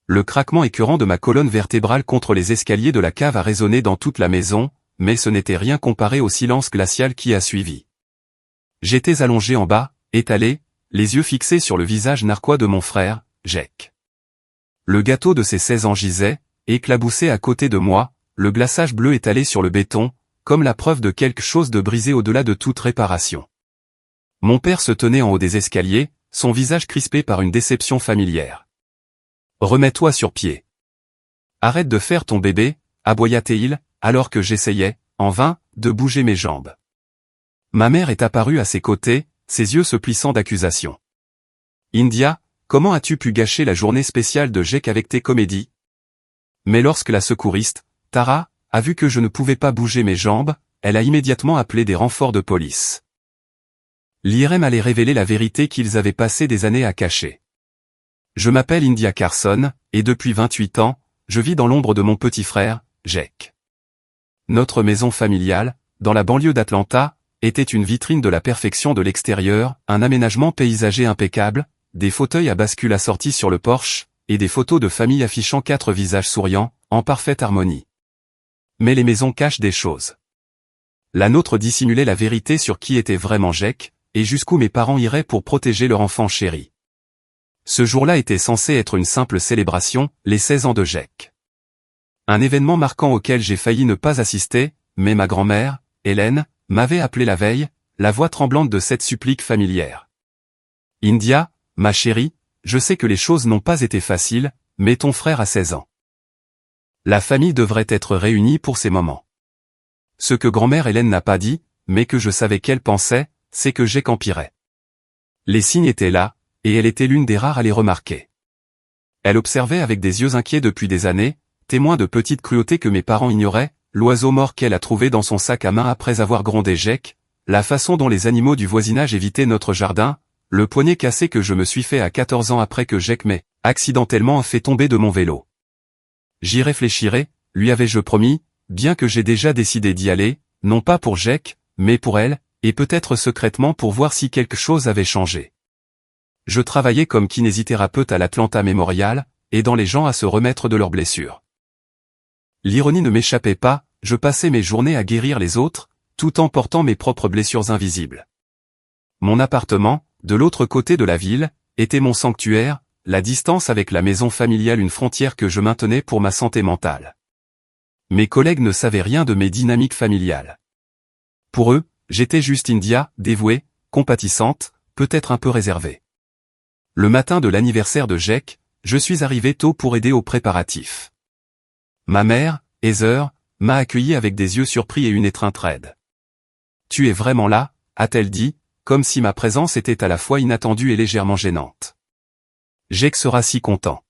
Le craquement écœurant de ma colonne vertébrale contre les escaliers de la cave a résonné dans toute la maison, mais ce n'était rien comparé au silence glacial qui a suivi. J'étais allongé en bas, étalé, les yeux fixés sur le visage narquois de mon frère, Jake. Le gâteau de ses 16 ans gisait, éclaboussé à côté de moi, le glaçage bleu étalé sur le béton, comme la preuve de quelque chose de brisé au-delà de toute réparation. Mon père se tenait en haut des escaliers, son visage crispé par une déception familière. « Remets-toi sur pied. Arrête de faire ton bébé, aboya-t-il, alors que j'essayais, en vain, de bouger mes jambes. Ma mère est apparue à ses côtés, ses yeux se plissant d'accusation. « India, comment as-tu pu gâcher la journée spéciale de Jake avec tes comédies ?» Mais lorsque la secouriste, Tara, a vu que je ne pouvais pas bouger mes jambes, elle a immédiatement appelé des renforts de police. L'IRM allait révéler la vérité qu'ils avaient passé des années à cacher. Je m'appelle India Carson, et depuis 28 ans, je vis dans l'ombre de mon petit frère, Jake. Notre maison familiale, dans la banlieue d'Atlanta, était une vitrine de la perfection de l'extérieur, un aménagement paysager impeccable, des fauteuils à bascule assortis sur le porche, et des photos de famille affichant 4 visages souriants, en parfaite harmonie. Mais les maisons cachent des choses. La nôtre dissimulait la vérité sur qui était vraiment Jake, et jusqu'où mes parents iraient pour protéger leur enfant chéri. Ce jour-là était censé être une simple célébration, les 16 ans de Jake. Un événement marquant auquel j'ai failli ne pas assister, mais ma grand-mère, Hélène, m'avait appelé la veille, la voix tremblante de cette supplique familière. « India, ma chérie, je sais que les choses n'ont pas été faciles, mais ton frère a 16 ans. La famille devrait être réunie pour ces moments. » Ce que grand-mère Hélène n'a pas dit, mais que je savais qu'elle pensait, c'est que Jake empirait. Les signes étaient là, et elle était l'une des rares à les remarquer. Elle observait avec des yeux inquiets depuis des années, témoin de petites cruautés que mes parents ignoraient, l'oiseau mort qu'elle a trouvé dans son sac à main après avoir grondé Jake, la façon dont les animaux du voisinage évitaient notre jardin, le poignet cassé que je me suis fait à 14 ans après que Jake m'ait accidentellement fait tomber de mon vélo. J'y réfléchirai, lui avais-je promis, bien que j'ai déjà décidé d'y aller, non pas pour Jake, mais pour elle, et peut-être secrètement pour voir si quelque chose avait changé. Je travaillais comme kinésithérapeute à l'Atlanta Memorial, aidant les gens à se remettre de leurs blessures. L'ironie ne m'échappait pas, je passais mes journées à guérir les autres, tout en portant mes propres blessures invisibles. Mon appartement, de l'autre côté de la ville, était mon sanctuaire, la distance avec la maison familiale une frontière que je maintenais pour ma santé mentale. Mes collègues ne savaient rien de mes dynamiques familiales. Pour eux, j'étais juste India, dévouée, compatissante, peut-être un peu réservée. Le matin de l'anniversaire de Jake, je suis arrivé tôt pour aider aux préparatifs. Ma mère, Heather, m'a accueilli avec des yeux surpris et une étreinte raide. « Tu es vraiment là ?» a-t-elle dit, comme si ma présence était à la fois inattendue et légèrement gênante. « Jake sera si content. »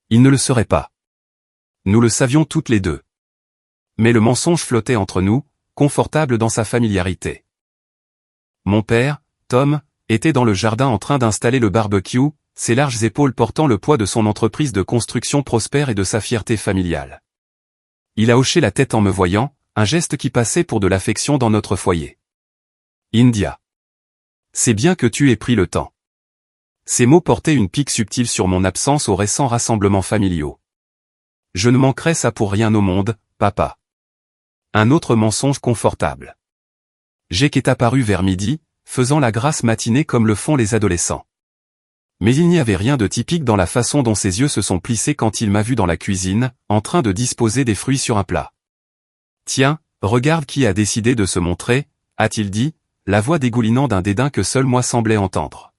Il ne le serait pas. Nous le savions toutes les deux. Mais le mensonge flottait entre nous, confortable dans sa familiarité. Mon père, Tom, était dans le jardin en train d'installer le barbecue, ses larges épaules portant le poids de son entreprise de construction prospère et de sa fierté familiale. Il a hoché la tête en me voyant, un geste qui passait pour de l'affection dans notre foyer. « India. C'est bien que tu aies pris le temps. » Ces mots portaient une pique subtile sur mon absence aux récents rassemblements familiaux. « Je ne manquerai ça pour rien au monde, papa. » Un autre mensonge confortable. Jake est apparu vers midi, faisant la grasse matinée comme le font les adolescents. Mais il n'y avait rien de typique dans la façon dont ses yeux se sont plissés quand il m'a vu dans la cuisine, en train de disposer des fruits sur un plat. « Tiens, regarde qui a décidé de se montrer », a-t-il dit, la voix dégoulinant d'un dédain que seul moi semblais entendre.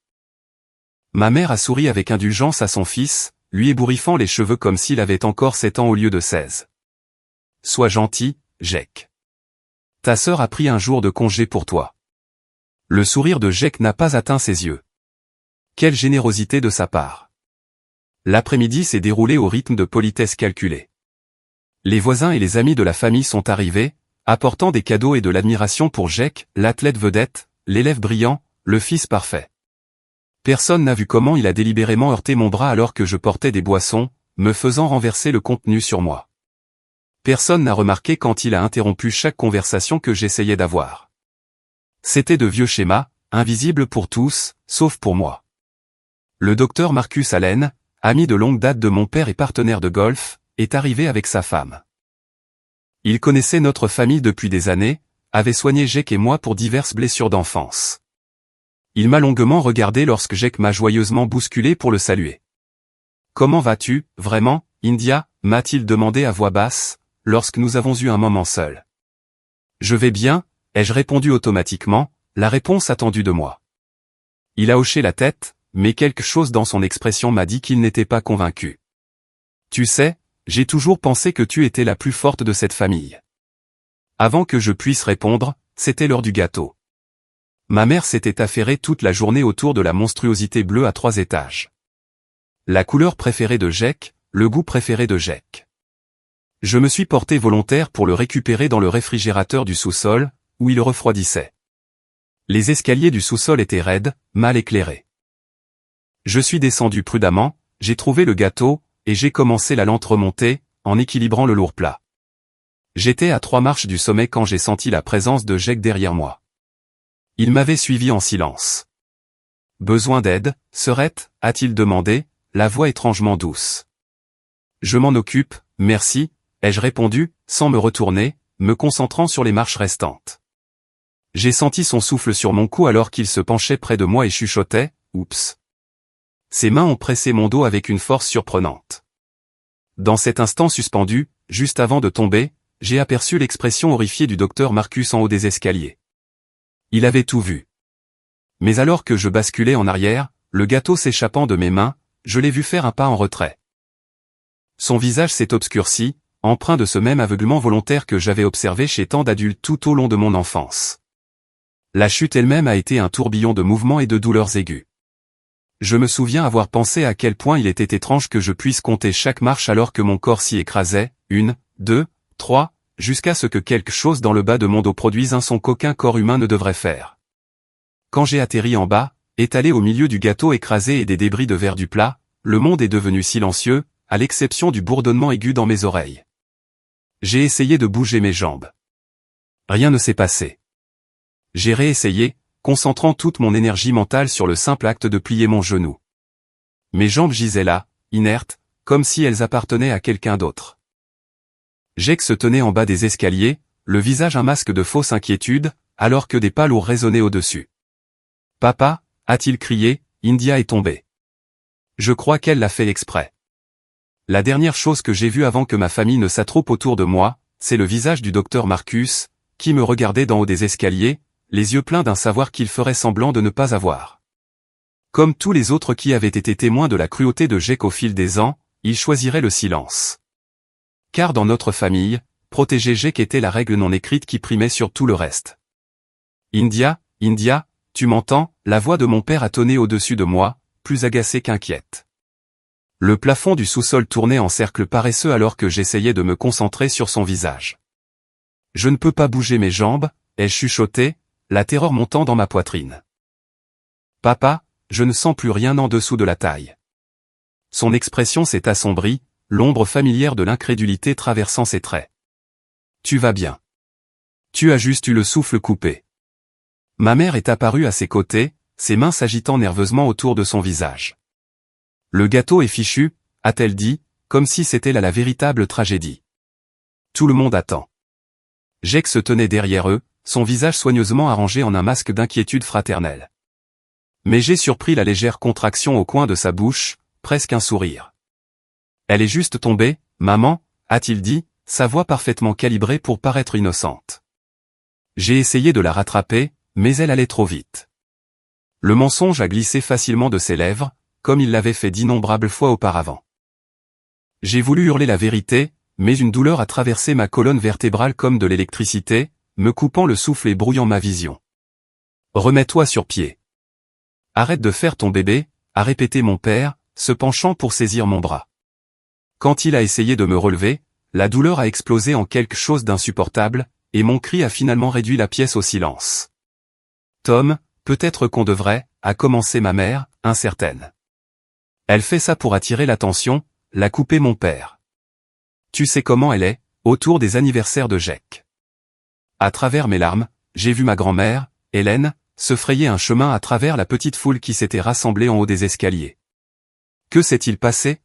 Ma mère a souri avec indulgence à son fils, lui ébouriffant les cheveux comme s'il avait encore 7 ans au lieu de 16. « Sois gentil, Jake. Ta sœur a pris un jour de congé pour toi. » Le sourire de Jake n'a pas atteint ses yeux. Quelle générosité de sa part. L'après-midi s'est déroulé au rythme de politesse calculée. Les voisins et les amis de la famille sont arrivés, apportant des cadeaux et de l'admiration pour Jake, l'athlète vedette, l'élève brillant, le fils parfait. Personne n'a vu comment il a délibérément heurté mon bras alors que je portais des boissons, me faisant renverser le contenu sur moi. Personne n'a remarqué quand il a interrompu chaque conversation que j'essayais d'avoir. C'était de vieux schémas, invisibles pour tous, sauf pour moi. Le docteur Marcus Allen, ami de longue date de mon père et partenaire de golf, est arrivé avec sa femme. Il connaissait notre famille depuis des années, avait soigné Jake et moi pour diverses blessures d'enfance. Il m'a longuement regardé lorsque Jake m'a joyeusement bousculé pour le saluer. « Comment vas-tu, vraiment, India ?» m'a-t-il demandé à voix basse, lorsque nous avons eu un moment seul. « Je vais bien », ai-je répondu automatiquement, la réponse attendue de moi. Il a hoché la tête, mais quelque chose dans son expression m'a dit qu'il n'était pas convaincu. « Tu sais, j'ai toujours pensé que tu étais la plus forte de cette famille. » Avant que je puisse répondre, c'était l'heure du gâteau. Ma mère s'était affairée toute la journée autour de la monstruosité bleue à 3 étages. La couleur préférée de Jake, le goût préféré de Jake. Je me suis porté volontaire pour le récupérer dans le réfrigérateur du sous-sol, où il refroidissait. Les escaliers du sous-sol étaient raides, mal éclairés. Je suis descendu prudemment, j'ai trouvé le gâteau, et j'ai commencé la lente remontée, en équilibrant le lourd plat. J'étais à 3 marches du sommet quand j'ai senti la présence de Jake derrière moi. Il m'avait suivi en silence. « Besoin d'aide, sœurette ?» a-t-il demandé, la voix étrangement douce. « Je m'en occupe, merci », ai-je répondu, sans me retourner, me concentrant sur les marches restantes. J'ai senti son souffle sur mon cou alors qu'il se penchait près de moi et chuchotait « Oups ». Ses mains ont pressé mon dos avec une force surprenante. Dans cet instant suspendu, juste avant de tomber, j'ai aperçu l'expression horrifiée du docteur Marcus en haut des escaliers. Il avait tout vu. Mais alors que je basculais en arrière, le gâteau s'échappant de mes mains, je l'ai vu faire un pas en retrait. Son visage s'est obscurci, empreint de ce même aveuglement volontaire que j'avais observé chez tant d'adultes tout au long de mon enfance. La chute elle-même a été un tourbillon de mouvements et de douleurs aiguës. Je me souviens avoir pensé à quel point il était étrange que je puisse compter chaque marche alors que mon corps s'y écrasait, 1, 2, 3, jusqu'à ce que quelque chose dans le bas de mon dos produise un son qu'aucun corps humain ne devrait faire. Quand j'ai atterri en bas, étalé au milieu du gâteau écrasé et des débris de verre du plat, le monde est devenu silencieux, à l'exception du bourdonnement aigu dans mes oreilles. J'ai essayé de bouger mes jambes. Rien ne s'est passé. J'ai réessayé, concentrant toute mon énergie mentale sur le simple acte de plier mon genou. Mes jambes gisaient là, inertes, comme si elles appartenaient à quelqu'un d'autre. Jake se tenait en bas des escaliers, le visage un masque de fausse inquiétude, alors que des pas lourds résonnaient au-dessus. « Papa » a-t-il crié, India est tombée. Je crois qu'elle l'a fait exprès. La dernière chose que j'ai vue avant que ma famille ne s'attroupe autour de moi, c'est le visage du docteur Marcus, qui me regardait d'en haut des escaliers, les yeux pleins d'un savoir qu'il ferait semblant de ne pas avoir. Comme tous les autres qui avaient été témoins de la cruauté de Jake au fil des ans, il choisirait le silence. Car dans notre famille, protéger Jake était la règle non écrite qui primait sur tout le reste. « India, India, tu m'entends ?» La voix de mon père a tonné au-dessus de moi, plus agacée qu'inquiète. Le plafond du sous-sol tournait en cercle paresseux alors que j'essayais de me concentrer sur son visage. « Je ne peux pas bouger mes jambes » ai-je chuchoté, la terreur montant dans ma poitrine. « Papa, je ne sens plus rien en dessous de la taille. » Son expression s'est assombrie, l'ombre familière de l'incrédulité traversant ses traits. « Tu vas bien. Tu as juste eu le souffle coupé. » Ma mère est apparue à ses côtés, ses mains s'agitant nerveusement autour de son visage. « Le gâteau est fichu » a-t-elle dit, comme si c'était là la véritable tragédie. Tout le monde attend. Jake se tenait derrière eux, son visage soigneusement arrangé en un masque d'inquiétude fraternelle. Mais j'ai surpris la légère contraction au coin de sa bouche, presque un sourire. « Elle est juste tombée, maman » a-t-il dit, sa voix parfaitement calibrée pour paraître innocente. J'ai essayé de la rattraper, mais elle allait trop vite. Le mensonge a glissé facilement de ses lèvres, comme il l'avait fait d'innombrables fois auparavant. J'ai voulu hurler la vérité, mais une douleur a traversé ma colonne vertébrale comme de l'électricité, me coupant le souffle et brouillant ma vision. « Remets-toi sur pied. Arrête de faire ton bébé » a répété mon père, se penchant pour saisir mon bras. Quand il a essayé de me relever, la douleur a explosé en quelque chose d'insupportable, et mon cri a finalement réduit la pièce au silence. « Tom, peut-être qu'on devrait » a commencé ma mère, incertaine. Elle fait ça pour attirer l'attention, l'a coupé mon père. Tu sais comment elle est, autour des anniversaires de Jake. À travers mes larmes, j'ai vu ma grand-mère, Hélène, se frayer un chemin à travers la petite foule qui s'était rassemblée en haut des escaliers. Que s'est-il passé?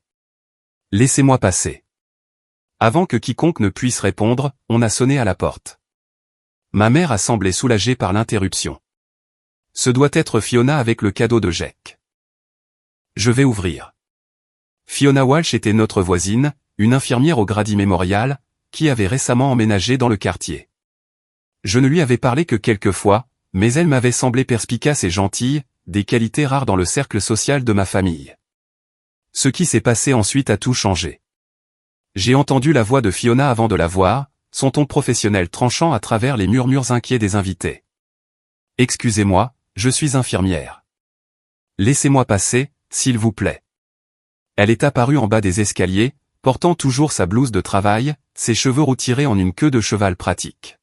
Laissez-moi passer. Avant que quiconque ne puisse répondre, on a sonné à la porte. Ma mère a semblé soulagée par l'interruption. Ce doit être Fiona avec le cadeau de Jack. Je vais ouvrir. Fiona Walsh était notre voisine, une infirmière au Grady Memorial, qui avait récemment emménagé dans le quartier. Je ne lui avais parlé que quelques fois, mais elle m'avait semblé perspicace et gentille, des qualités rares dans le cercle social de ma famille. Ce qui s'est passé ensuite a tout changé. J'ai entendu la voix de Fiona avant de la voir, son ton professionnel tranchant à travers les murmures inquiets des invités. « Excusez-moi, je suis infirmière. Laissez-moi passer, s'il vous plaît. » Elle est apparue en bas des escaliers, portant toujours sa blouse de travail, ses cheveux roux tirés en une queue de cheval pratique.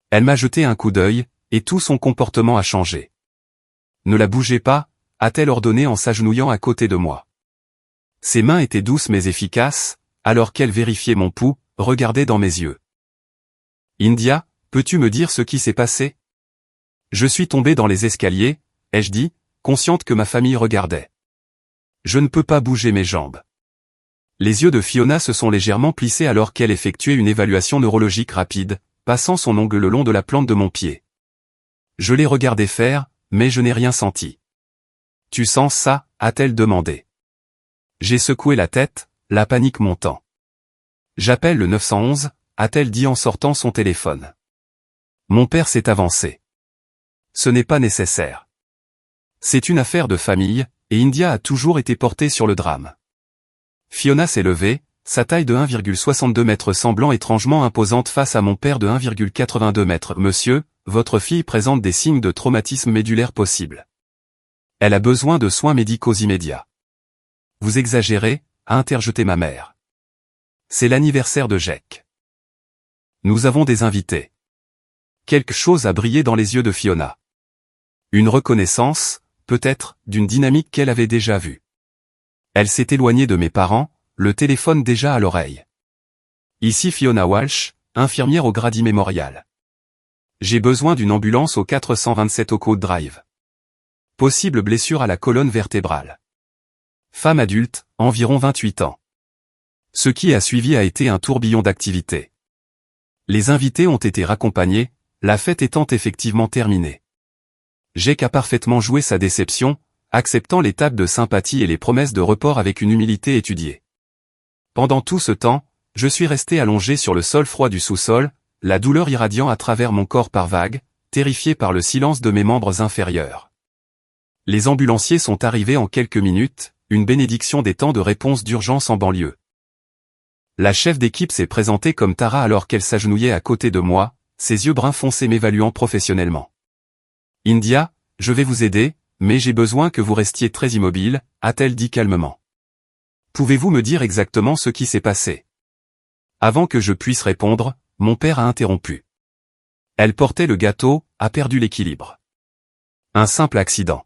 Elle m'a jeté un coup d'œil, et tout son comportement a changé. « Ne la bougez pas », a-t-elle ordonné en s'agenouillant à côté de moi. Ses mains étaient douces mais efficaces, alors qu'elle vérifiait mon pouls, regardait dans mes yeux. « India, peux-tu me dire ce qui s'est passé ? » Je suis tombé dans les escaliers, ai-je dit, consciente que ma famille regardait. Je ne peux pas bouger mes jambes. Les yeux de Fiona se sont légèrement plissés alors qu'elle effectuait une évaluation neurologique rapide, passant son ongle le long de la plante de mon pied. Je l'ai regardé faire, mais je n'ai rien senti. « Tu sens ça ?» a-t-elle demandé. J'ai secoué la tête, la panique montant. « J'appelle le 911 » a-t-elle dit en sortant son téléphone. Mon père s'est avancé. Ce n'est pas nécessaire. C'est une affaire de famille, et India a toujours été portée sur le drame. Fiona s'est levée, sa taille de 1,62 m semblant étrangement imposante face à mon père de 1,82 m. « Monsieur, votre fille présente des signes de traumatisme médulaire possible. Elle a besoin de soins médicaux immédiats. » Vous exagérez, a interjeté ma mère. C'est l'anniversaire de Jack. Nous avons des invités. Quelque chose a brillé dans les yeux de Fiona. Une reconnaissance, peut-être, d'une dynamique qu'elle avait déjà vue. Elle s'est éloignée de mes parents, le téléphone déjà à l'oreille. Ici Fiona Walsh, infirmière au Grady Memorial. J'ai besoin d'une ambulance au 427 Oakwood Drive. Possible blessure à la colonne vertébrale. Femme adulte, environ 28 ans. Ce qui a suivi a été un tourbillon d'activités. Les invités ont été raccompagnés, la fête étant effectivement terminée. Jack a parfaitement joué sa déception, acceptant les tapes de sympathie et les promesses de report avec une humilité étudiée. Pendant tout ce temps, je suis resté allongé sur le sol froid du sous-sol, la douleur irradiant à travers mon corps par vagues, terrifié par le silence de mes membres inférieurs. Les ambulanciers sont arrivés en quelques minutes, une bénédiction des temps de réponse d'urgence en banlieue. La chef d'équipe s'est présentée comme Tara alors qu'elle s'agenouillait à côté de moi, ses yeux bruns foncés m'évaluant professionnellement. « India, je vais vous aider, mais j'ai besoin que vous restiez très immobile, » a-t-elle dit calmement. « Pouvez-vous me dire exactement ce qui s'est passé ?» Avant que je puisse répondre, mon père a interrompu. Elle portait le gâteau, a perdu l'équilibre. Un simple accident.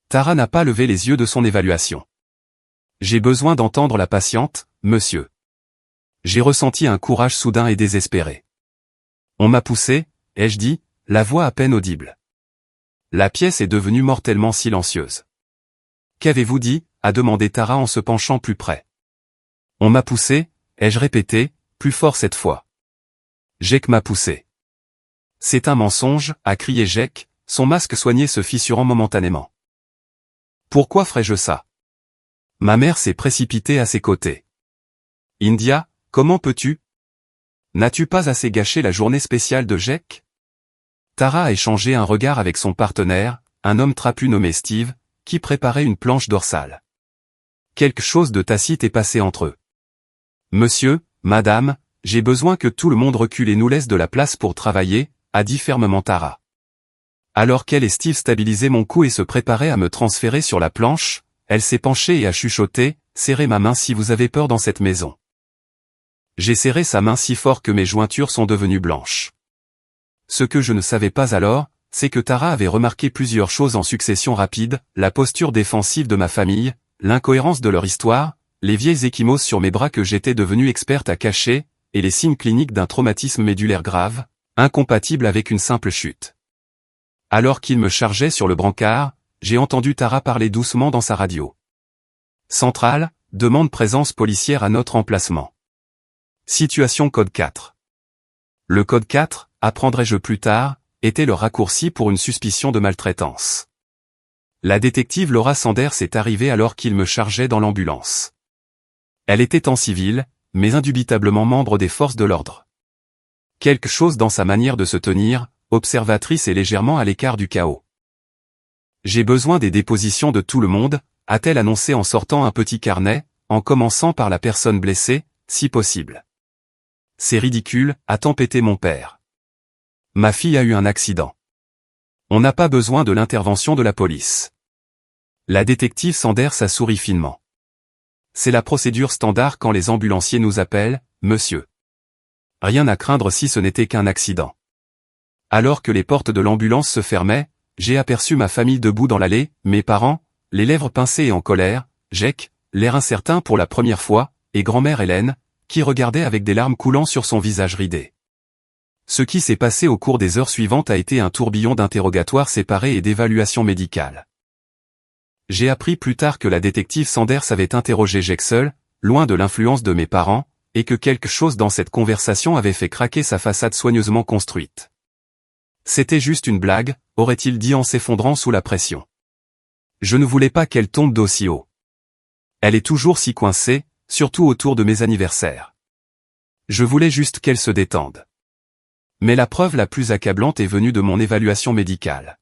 Tara n'a pas levé les yeux de son évaluation. J'ai besoin d'entendre la patiente, monsieur. J'ai ressenti un courage soudain et désespéré. On m'a poussé, ai-je dit, la voix à peine audible. La pièce est devenue mortellement silencieuse. Qu'avez-vous dit, a demandé Tara en se penchant plus près. On m'a poussé, ai-je répété, plus fort cette fois. Jack m'a poussé. C'est un mensonge, a crié Jack, son masque soigné se fissurant momentanément. Pourquoi ferais-je ça? Ma mère s'est précipitée à ses côtés. India, comment peux-tu? N'as-tu pas assez gâché la journée spéciale de Jack? Tara a échangé un regard avec son partenaire, un homme trapu nommé Steve, qui préparait une planche dorsale. Quelque chose de tacite est passé entre eux. Monsieur, madame, j'ai besoin que tout le monde recule et nous laisse de la place pour travailler, a dit fermement Tara. Alors qu'elle et Steve stabilisaient mon cou et se préparaient à me transférer sur la planche, elle s'est penchée et a chuchoté, « Serrez ma main si vous avez peur dans cette maison. » J'ai serré sa main si fort que mes jointures sont devenues blanches. Ce que je ne savais pas alors, c'est que Tara avait remarqué plusieurs choses en succession rapide, la posture défensive de ma famille, l'incohérence de leur histoire, les vieilles ecchymoses sur mes bras que j'étais devenue experte à cacher, et les signes cliniques d'un traumatisme médulaire grave, incompatible avec une simple chute. Alors qu'il me chargeait sur le brancard, j'ai entendu Tara parler doucement dans sa radio. Centrale, demande présence policière à notre emplacement. Situation code 4. Le code 4, apprendrai-je plus tard, était le raccourci pour une suspicion de maltraitance. La détective Laura Sanders est arrivée alors qu'il me chargeait dans l'ambulance. Elle était en civil, mais indubitablement membre des forces de l'ordre. Quelque chose dans sa manière de se tenir, observatrice et légèrement à l'écart du chaos. J'ai besoin des dépositions de tout le monde, a-t-elle annoncé en sortant un petit carnet, en commençant par la personne blessée, si possible. C'est ridicule, a tempêté mon père. Ma fille a eu un accident. On n'a pas besoin de l'intervention de la police. La détective Sanders a souri finement. C'est la procédure standard quand les ambulanciers nous appellent, monsieur. Rien à craindre si ce n'était qu'un accident. Alors que les portes de l'ambulance se fermaient, j'ai aperçu ma famille debout dans l'allée, mes parents, les lèvres pincées et en colère, Jake, l'air incertain pour la première fois, et grand-mère Hélène, qui regardait avec des larmes coulant sur son visage ridé. Ce qui s'est passé au cours des heures suivantes a été un tourbillon d'interrogatoires séparés et d'évaluations médicales. J'ai appris plus tard que la détective Sanders avait interrogé Jake seul, loin de l'influence de mes parents, et que quelque chose dans cette conversation avait fait craquer sa façade soigneusement construite. C'était juste une blague, aurait-il dit en s'effondrant sous la pression. Je ne voulais pas qu'elle tombe d'aussi haut. Elle est toujours si coincée, surtout autour de mes anniversaires. Je voulais juste qu'elle se détende. Mais la preuve la plus accablante est venue de mon évaluation médicale.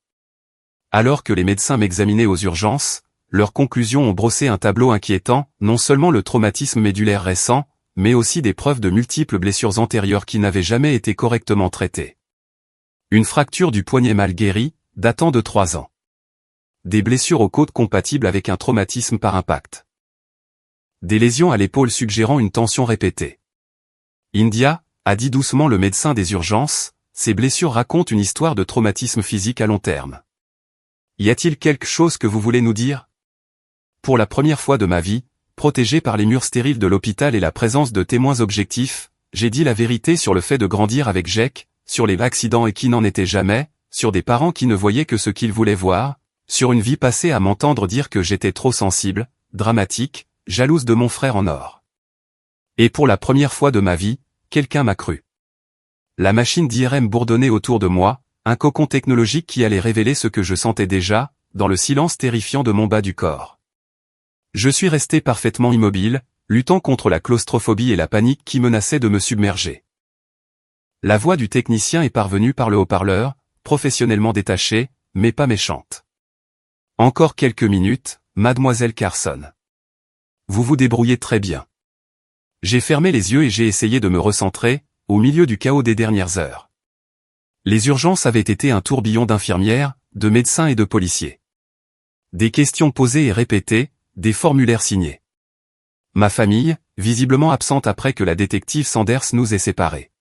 Alors que les médecins m'examinaient aux urgences, leurs conclusions ont brossé un tableau inquiétant, non seulement le traumatisme médulaire récent, mais aussi des preuves de multiples blessures antérieures qui n'avaient jamais été correctement traitées. Une fracture du poignet mal guérie, datant de 3 ans. Des blessures aux côtes compatibles avec un traumatisme par impact. Des lésions à l'épaule suggérant une tension répétée. India, a dit doucement le médecin des urgences, ces blessures racontent une histoire de traumatisme physique à long terme. Y a-t-il quelque chose que vous voulez nous dire? Pour la première fois de ma vie, protégé par les murs stériles de l'hôpital et la présence de témoins objectifs, j'ai dit la vérité sur le fait de grandir avec Jake, sur les accidents et qui n'en étaient jamais, sur des parents qui ne voyaient que ce qu'ils voulaient voir, sur une vie passée à m'entendre dire que j'étais trop sensible, dramatique, jalouse de mon frère en or. Et pour la première fois de ma vie, quelqu'un m'a cru. La machine d'IRM bourdonnait autour de moi, un cocon technologique qui allait révéler ce que je sentais déjà, dans le silence terrifiant de mon bas du corps. Je suis resté parfaitement immobile, luttant contre la claustrophobie et la panique qui menaçaient de me submerger. La voix du technicien est parvenue par le haut-parleur, professionnellement détachée, mais pas méchante. Encore quelques minutes, mademoiselle Carson. Vous vous débrouillez très bien. J'ai fermé les yeux et j'ai essayé de me recentrer, au milieu du chaos des dernières heures. Les urgences avaient été un tourbillon d'infirmières, de médecins et de policiers. Des questions posées et répétées, des formulaires signés. Ma famille, visiblement absente après que la détective Sanders nous ait séparés.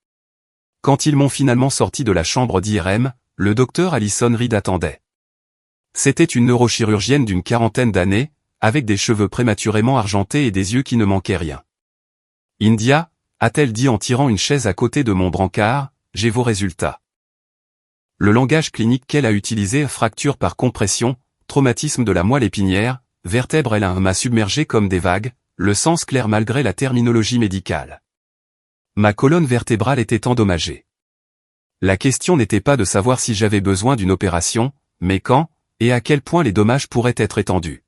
Quand ils m'ont finalement sorti de la chambre d'IRM, le docteur Allison Reed attendait. C'était une neurochirurgienne d'une 40aine d'années, avec des cheveux prématurément argentés et des yeux qui ne manquaient rien. India, a-t-elle dit en tirant une chaise à côté de mon brancard, j'ai vos résultats. Le langage clinique qu'elle a utilisé, fracture par compression, traumatisme de la moelle épinière, vertèbre L1 m'a submergé comme des vagues, le sens clair malgré la terminologie médicale. Ma colonne vertébrale était endommagée. La question n'était pas de savoir si j'avais besoin d'une opération, mais quand, et à quel point les dommages pourraient être étendus.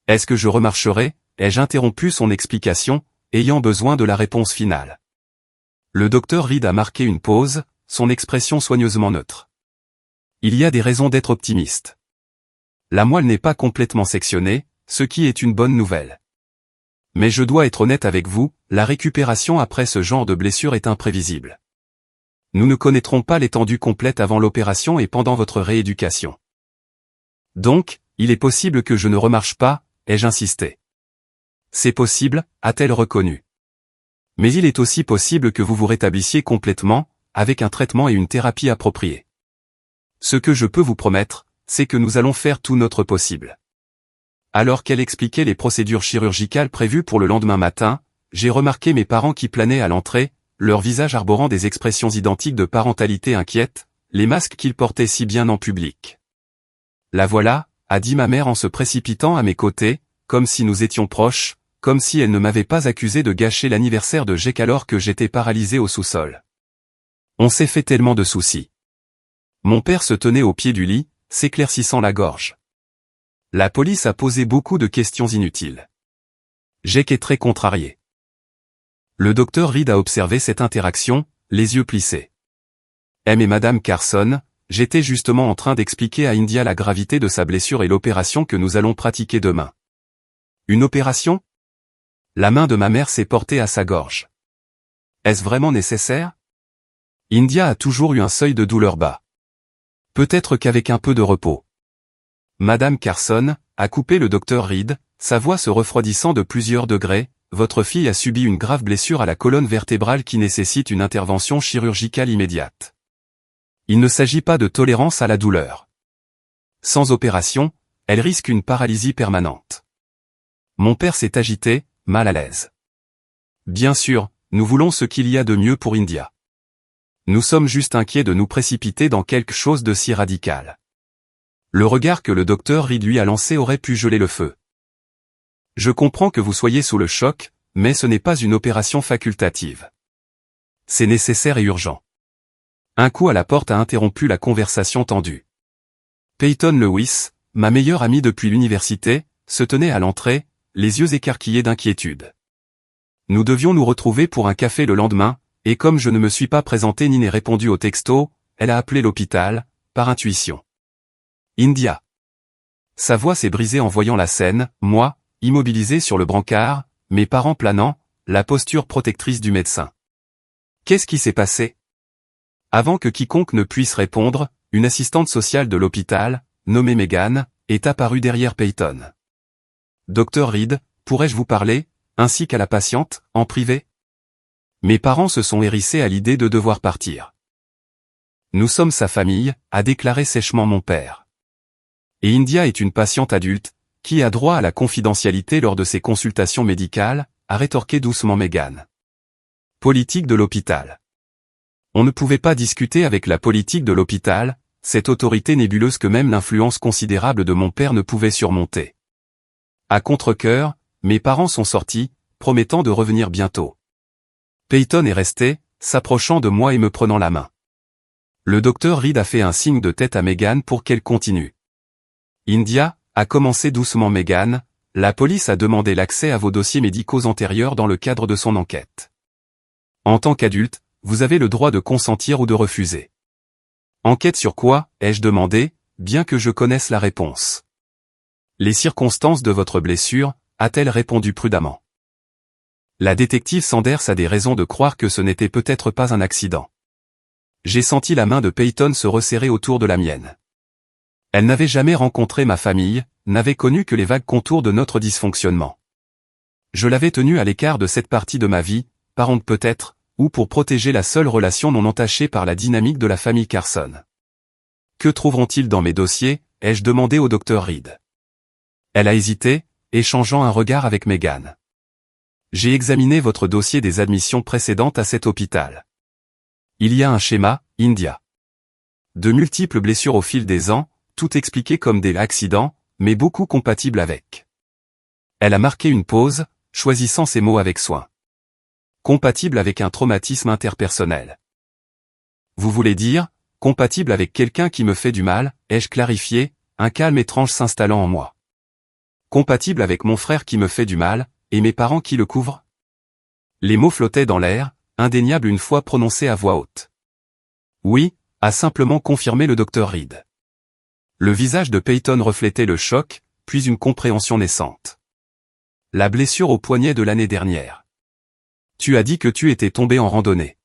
Est-ce que je remarcherais? Ai-je interrompu son explication, ayant besoin de la réponse finale. Le docteur Reed a marqué une pause, son expression soigneusement neutre. Il y a des raisons d'être optimiste. La moelle n'est pas complètement sectionnée, ce qui est une bonne nouvelle. Mais je dois être honnête avec vous, la récupération après ce genre de blessure est imprévisible. Nous ne connaîtrons pas l'étendue complète avant l'opération et pendant votre rééducation. Donc, il est possible que je ne remarche pas, ai-je insisté. C'est possible, a-t-elle reconnu. Mais il est aussi possible que vous vous rétablissiez complètement, avec un traitement et une thérapie appropriée. Ce que je peux vous promettre, c'est que nous allons faire tout notre possible. Alors qu'elle expliquait les procédures chirurgicales prévues pour le lendemain matin, j'ai remarqué mes parents qui planaient à l'entrée, leur visage arborant des expressions identiques de parentalité inquiète, les masques qu'ils portaient si bien en public. La voilà, a dit ma mère en se précipitant à mes côtés, comme si nous étions proches, comme si elle ne m'avait pas accusé de gâcher l'anniversaire de Jake alors que j'étais paralysé au sous-sol. On s'est fait tellement de soucis. Mon père se tenait au pied du lit, s'éclaircissant la gorge. La police a posé beaucoup de questions inutiles. Jake est très contrarié. Le docteur Reed a observé cette interaction, les yeux plissés. M et Madame Carson, j'étais justement en train d'expliquer à India la gravité de sa blessure et l'opération que nous allons pratiquer demain. Une opération ? La main de ma mère s'est portée à sa gorge. Est-ce vraiment nécessaire ? India a toujours eu un seuil de douleur bas. Peut-être qu'avec un peu de repos. Madame Carson, a coupé le docteur Reed, sa voix se refroidissant de plusieurs degrés, votre fille a subi une grave blessure à la colonne vertébrale qui nécessite une intervention chirurgicale immédiate. Il ne s'agit pas de tolérance à la douleur. Sans opération, elle risque une paralysie permanente. Mon père s'est agité, mal à l'aise. Bien sûr, nous voulons ce qu'il y a de mieux pour India. Nous sommes juste inquiets de nous précipiter dans quelque chose de si radical. Le regard que le docteur Reed lui a lancé aurait pu geler le feu. Je comprends que vous soyez sous le choc, mais ce n'est pas une opération facultative. C'est nécessaire et urgent. Un coup à la porte a interrompu la conversation tendue. Peyton Lewis, ma meilleure amie depuis l'université, se tenait à l'entrée, les yeux écarquillés d'inquiétude. Nous devions nous retrouver pour un café le lendemain, et comme je ne me suis pas présenté ni n'ai répondu au texto, elle a appelé l'hôpital, par intuition. India. Sa voix s'est brisée en voyant la scène, moi, immobilisé sur le brancard, mes parents planant, la posture protectrice du médecin. Qu'est-ce qui s'est passé ? Avant que quiconque ne puisse répondre, une assistante sociale de l'hôpital, nommée Megan, est apparue derrière Peyton. Docteur Reed, pourrais-je vous parler, ainsi qu'à la patiente, en privé ? Mes parents se sont hérissés à l'idée de devoir partir. Nous sommes sa famille, a déclaré sèchement mon père. Et India est une patiente adulte, qui a droit à la confidentialité lors de ses consultations médicales, a rétorqué doucement Megan. Politique de l'hôpital. On ne pouvait pas discuter avec la politique de l'hôpital, cette autorité nébuleuse que même l'influence considérable de mon père ne pouvait surmonter. À contre-cœur, mes parents sont sortis, promettant de revenir bientôt. Peyton est resté, s'approchant de moi et me prenant la main. Le docteur Reed a fait un signe de tête à Megan pour qu'elle continue. India, a commencé doucement Megan, la police a demandé l'accès à vos dossiers médicaux antérieurs dans le cadre de son enquête. En tant qu'adulte, vous avez le droit de consentir ou de refuser. Enquête sur quoi, ai-je demandé, bien que je connaisse la réponse. Les circonstances de votre blessure, a-t-elle répondu prudemment. La détective Sanders a des raisons de croire que ce n'était peut-être pas un accident. J'ai senti la main de Peyton se resserrer autour de la mienne. Elle n'avait jamais rencontré ma famille, n'avait connu que les vagues contours de notre dysfonctionnement. Je l'avais tenue à l'écart de cette partie de ma vie, par honte peut-être, ou pour protéger la seule relation non entachée par la dynamique de la famille Carson. Que trouveront-ils dans mes dossiers, ai-je demandé au docteur Reed. Elle a hésité, échangeant un regard avec Megan. J'ai examiné votre dossier des admissions précédentes à cet hôpital. Il y a un schéma, India. De multiples blessures au fil des ans, tout expliqué comme des accidents, mais beaucoup compatibles avec. Elle a marqué une pause, choisissant ses mots avec soin. Compatible avec un traumatisme interpersonnel. Vous voulez dire, compatible avec quelqu'un qui me fait du mal, ai-je clarifié, un calme étrange s'installant en moi. Compatible avec mon frère qui me fait du mal, et mes parents qui le couvrent ? Les mots flottaient dans l'air, indéniables une fois prononcés à voix haute. Oui, a simplement confirmé le docteur Reed. Le visage de Peyton reflétait le choc, puis une compréhension naissante. La blessure au poignet de l'année dernière. Tu as dit que tu étais tombé en randonnée.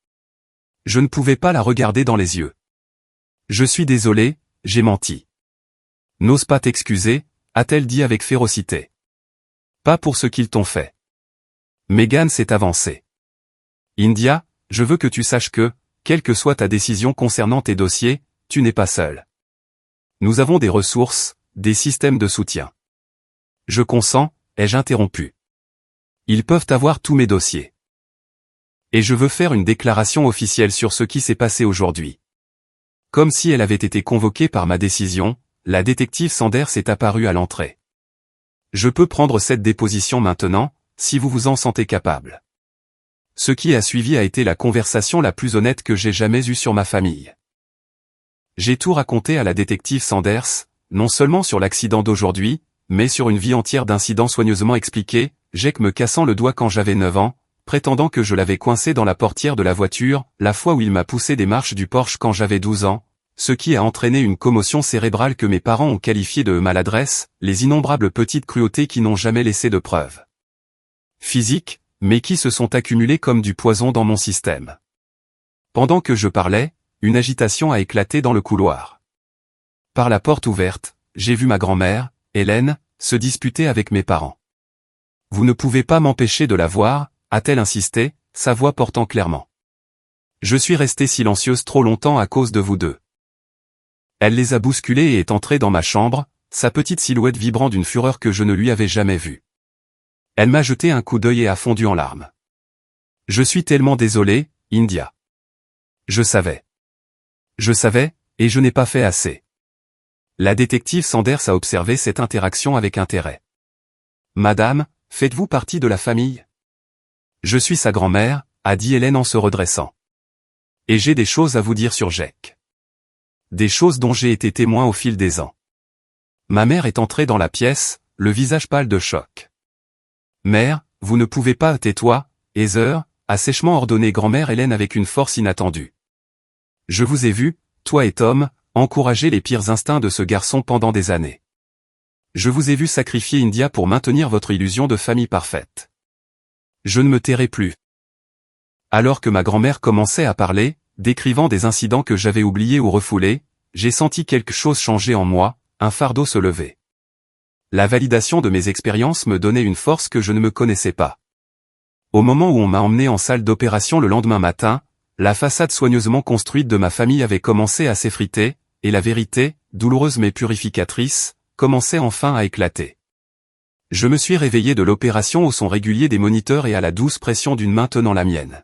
Je ne pouvais pas la regarder dans les yeux. Je suis désolé, j'ai menti. N'ose pas t'excuser, a-t-elle dit avec férocité. Pas pour ce qu'ils t'ont fait. Megan s'est avancée. India, je veux que tu saches que, quelle que soit ta décision concernant tes dossiers, tu n'es pas seul. Nous avons des ressources, des systèmes de soutien. Je consens, ai-je interrompu. Ils peuvent avoir tous mes dossiers. Et je veux faire une déclaration officielle sur ce qui s'est passé aujourd'hui. Comme si elle avait été convoquée par ma décision, la détective Sanders est apparue à l'entrée. Je peux prendre cette déposition maintenant, si vous vous en sentez capable. Ce qui a suivi a été la conversation la plus honnête que j'ai jamais eue sur ma famille. J'ai tout raconté à la détective Sanders, non seulement sur l'accident d'aujourd'hui, mais sur une vie entière d'incidents soigneusement expliqués, Jake me cassant le doigt quand j'avais 9 ans, prétendant que je l'avais coincé dans la portière de la voiture, la fois où il m'a poussé des marches du Porsche quand j'avais 12 ans, ce qui a entraîné une commotion cérébrale que mes parents ont qualifiée de maladresse, les innombrables petites cruautés qui n'ont jamais laissé de preuves physiques, mais qui se sont accumulées comme du poison dans mon système. Pendant que je parlais, une agitation a éclaté dans le couloir. Par la porte ouverte, j'ai vu ma grand-mère, Hélène, se disputer avec mes parents. « Vous ne pouvez pas m'empêcher de la voir », a-t-elle insisté, sa voix portant clairement. Je suis restée silencieuse trop longtemps à cause de vous deux. Elle les a bousculés et est entrée dans ma chambre, sa petite silhouette vibrant d'une fureur que je ne lui avais jamais vue. Elle m'a jeté un coup d'œil et a fondu en larmes. Je suis tellement désolé, India. Je savais. Je savais, et je n'ai pas fait assez. La détective Sanders a observé cette interaction avec intérêt. Madame, faites-vous partie de la famille? Je suis sa grand-mère, a dit Hélène en se redressant. Et j'ai des choses à vous dire sur Jake. Des choses dont j'ai été témoin au fil des ans. Ma mère est entrée dans la pièce, le visage pâle de choc. Mère, vous ne pouvez pas, tais-toi, Heather, a sèchement ordonné grand-mère Hélène avec une force inattendue. Je vous ai vu, toi et Tom, encourager les pires instincts de ce garçon pendant des années. Je vous ai vu sacrifier India pour maintenir votre illusion de famille parfaite. Je ne me tairai plus. Alors que ma grand-mère commençait à parler, décrivant des incidents que j'avais oubliés ou refoulés, j'ai senti quelque chose changer en moi, un fardeau se lever. La validation de mes expériences me donnait une force que je ne me connaissais pas. Au moment où on m'a emmené en salle d'opération le lendemain matin, la façade soigneusement construite de ma famille avait commencé à s'effriter, et la vérité, douloureuse mais purificatrice, commençait enfin à éclater. Je me suis réveillé de l'opération au son régulier des moniteurs et à la douce pression d'une main tenant la mienne.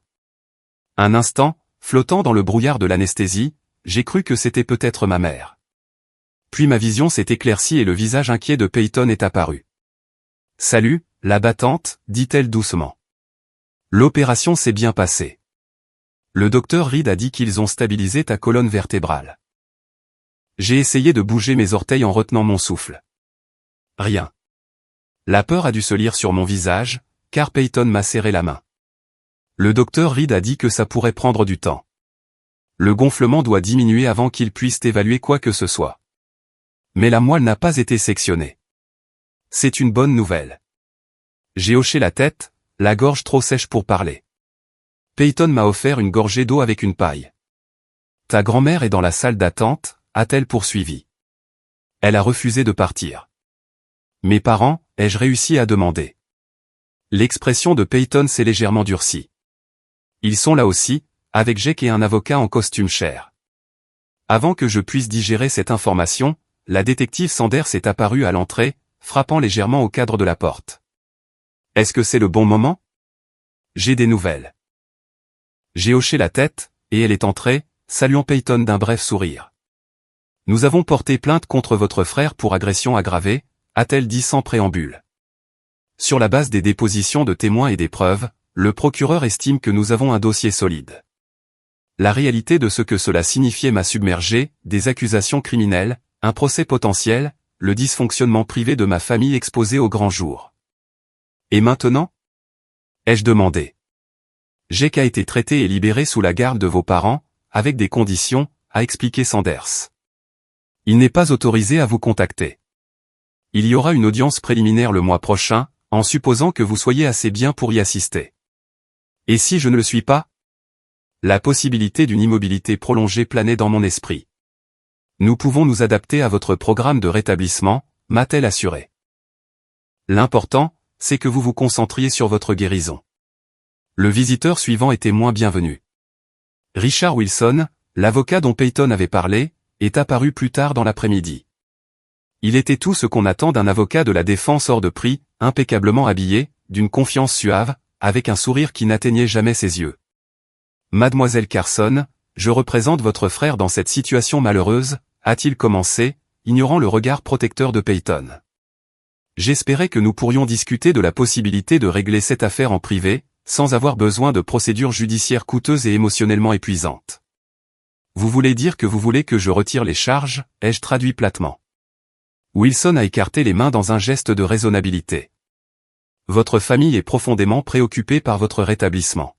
Un instant, flottant dans le brouillard de l'anesthésie, j'ai cru que c'était peut-être ma mère. Puis ma vision s'est éclaircie et le visage inquiet de Peyton est apparu. « Salut, la battante », dit-elle doucement. « L'opération s'est bien passée. Le docteur Reed a dit qu'ils ont stabilisé ta colonne vertébrale. » J'ai essayé de bouger mes orteils en retenant mon souffle. Rien. La peur a dû se lire sur mon visage, car Peyton m'a serré la main. Le docteur Reed a dit que ça pourrait prendre du temps. Le gonflement doit diminuer avant qu'il puisse évaluer quoi que ce soit. Mais la moelle n'a pas été sectionnée. C'est une bonne nouvelle. J'ai hoché la tête, la gorge trop sèche pour parler. Peyton m'a offert une gorgée d'eau avec une paille. Ta grand-mère est dans la salle d'attente, a-t-elle poursuivi. Elle a refusé de partir. Mes parents, ai-je réussi à demander. L'expression de Peyton s'est légèrement durcie. Ils sont là aussi, avec Jake et un avocat en costume cher. Avant que je puisse digérer cette information, la détective Sanders est apparue à l'entrée, frappant légèrement au cadre de la porte. Est-ce que c'est le bon moment? J'ai des nouvelles. J'ai hoché la tête, et elle est entrée, saluant Peyton d'un bref sourire. Nous avons porté plainte contre votre frère pour agression aggravée, a-t-elle dit sans préambule. Sur la base des dépositions de témoins et des preuves, le procureur estime que nous avons un dossier solide. La réalité de ce que cela signifiait m'a submergé, des accusations criminelles, un procès potentiel, le dysfonctionnement privé de ma famille exposé au grand jour. Et maintenant? Ai-je demandé. Jake a été traité et libéré sous la garde de vos parents, avec des conditions, a expliqué Sanders. Il n'est pas autorisé à vous contacter. Il y aura une audience préliminaire le mois prochain, en supposant que vous soyez assez bien pour y assister. Et si je ne le suis pas? La possibilité d'une immobilité prolongée planait dans mon esprit. Nous pouvons nous adapter à votre programme de rétablissement, m'a-t-elle assuré. L'important, c'est que vous vous concentriez sur votre guérison. Le visiteur suivant était moins bienvenu. Richard Wilson, l'avocat dont Peyton avait parlé, est apparu plus tard dans l'après-midi. Il était tout ce qu'on attend d'un avocat de la défense hors de prix, impeccablement habillé, d'une confiance suave, avec un sourire qui n'atteignait jamais ses yeux. Mademoiselle Carson, je représente votre frère dans cette situation malheureuse, a-t-il commencé, ignorant le regard protecteur de Peyton. J'espérais que nous pourrions discuter de la possibilité de régler cette affaire en privé, sans avoir besoin de procédures judiciaires coûteuses et émotionnellement épuisantes. Vous voulez dire que vous voulez que je retire les charges, ai-je traduit platement. Wilson a écarté les mains dans un geste de raisonnabilité. Votre famille est profondément préoccupée par votre rétablissement.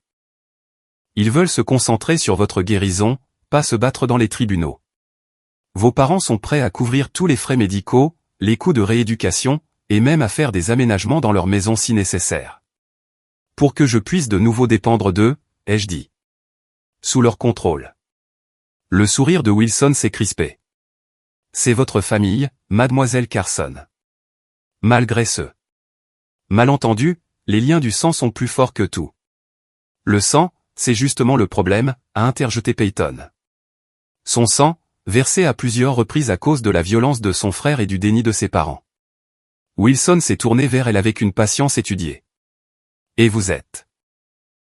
Ils veulent se concentrer sur votre guérison, pas se battre dans les tribunaux. Vos parents sont prêts à couvrir tous les frais médicaux, les coûts de rééducation, et même à faire des aménagements dans leur maison si nécessaire. Pour que je puisse de nouveau dépendre d'eux, ai-je dit. Sous leur contrôle. Le sourire de Wilson s'est crispé. C'est votre famille, mademoiselle Carson. Malgré ce malentendu, les liens du sang sont plus forts que tout. Le sang, c'est justement le problème, a interjeté Peyton. Son sang, versé à plusieurs reprises à cause de la violence de son frère et du déni de ses parents. Wilson s'est tourné vers elle avec une patience étudiée. Et vous êtes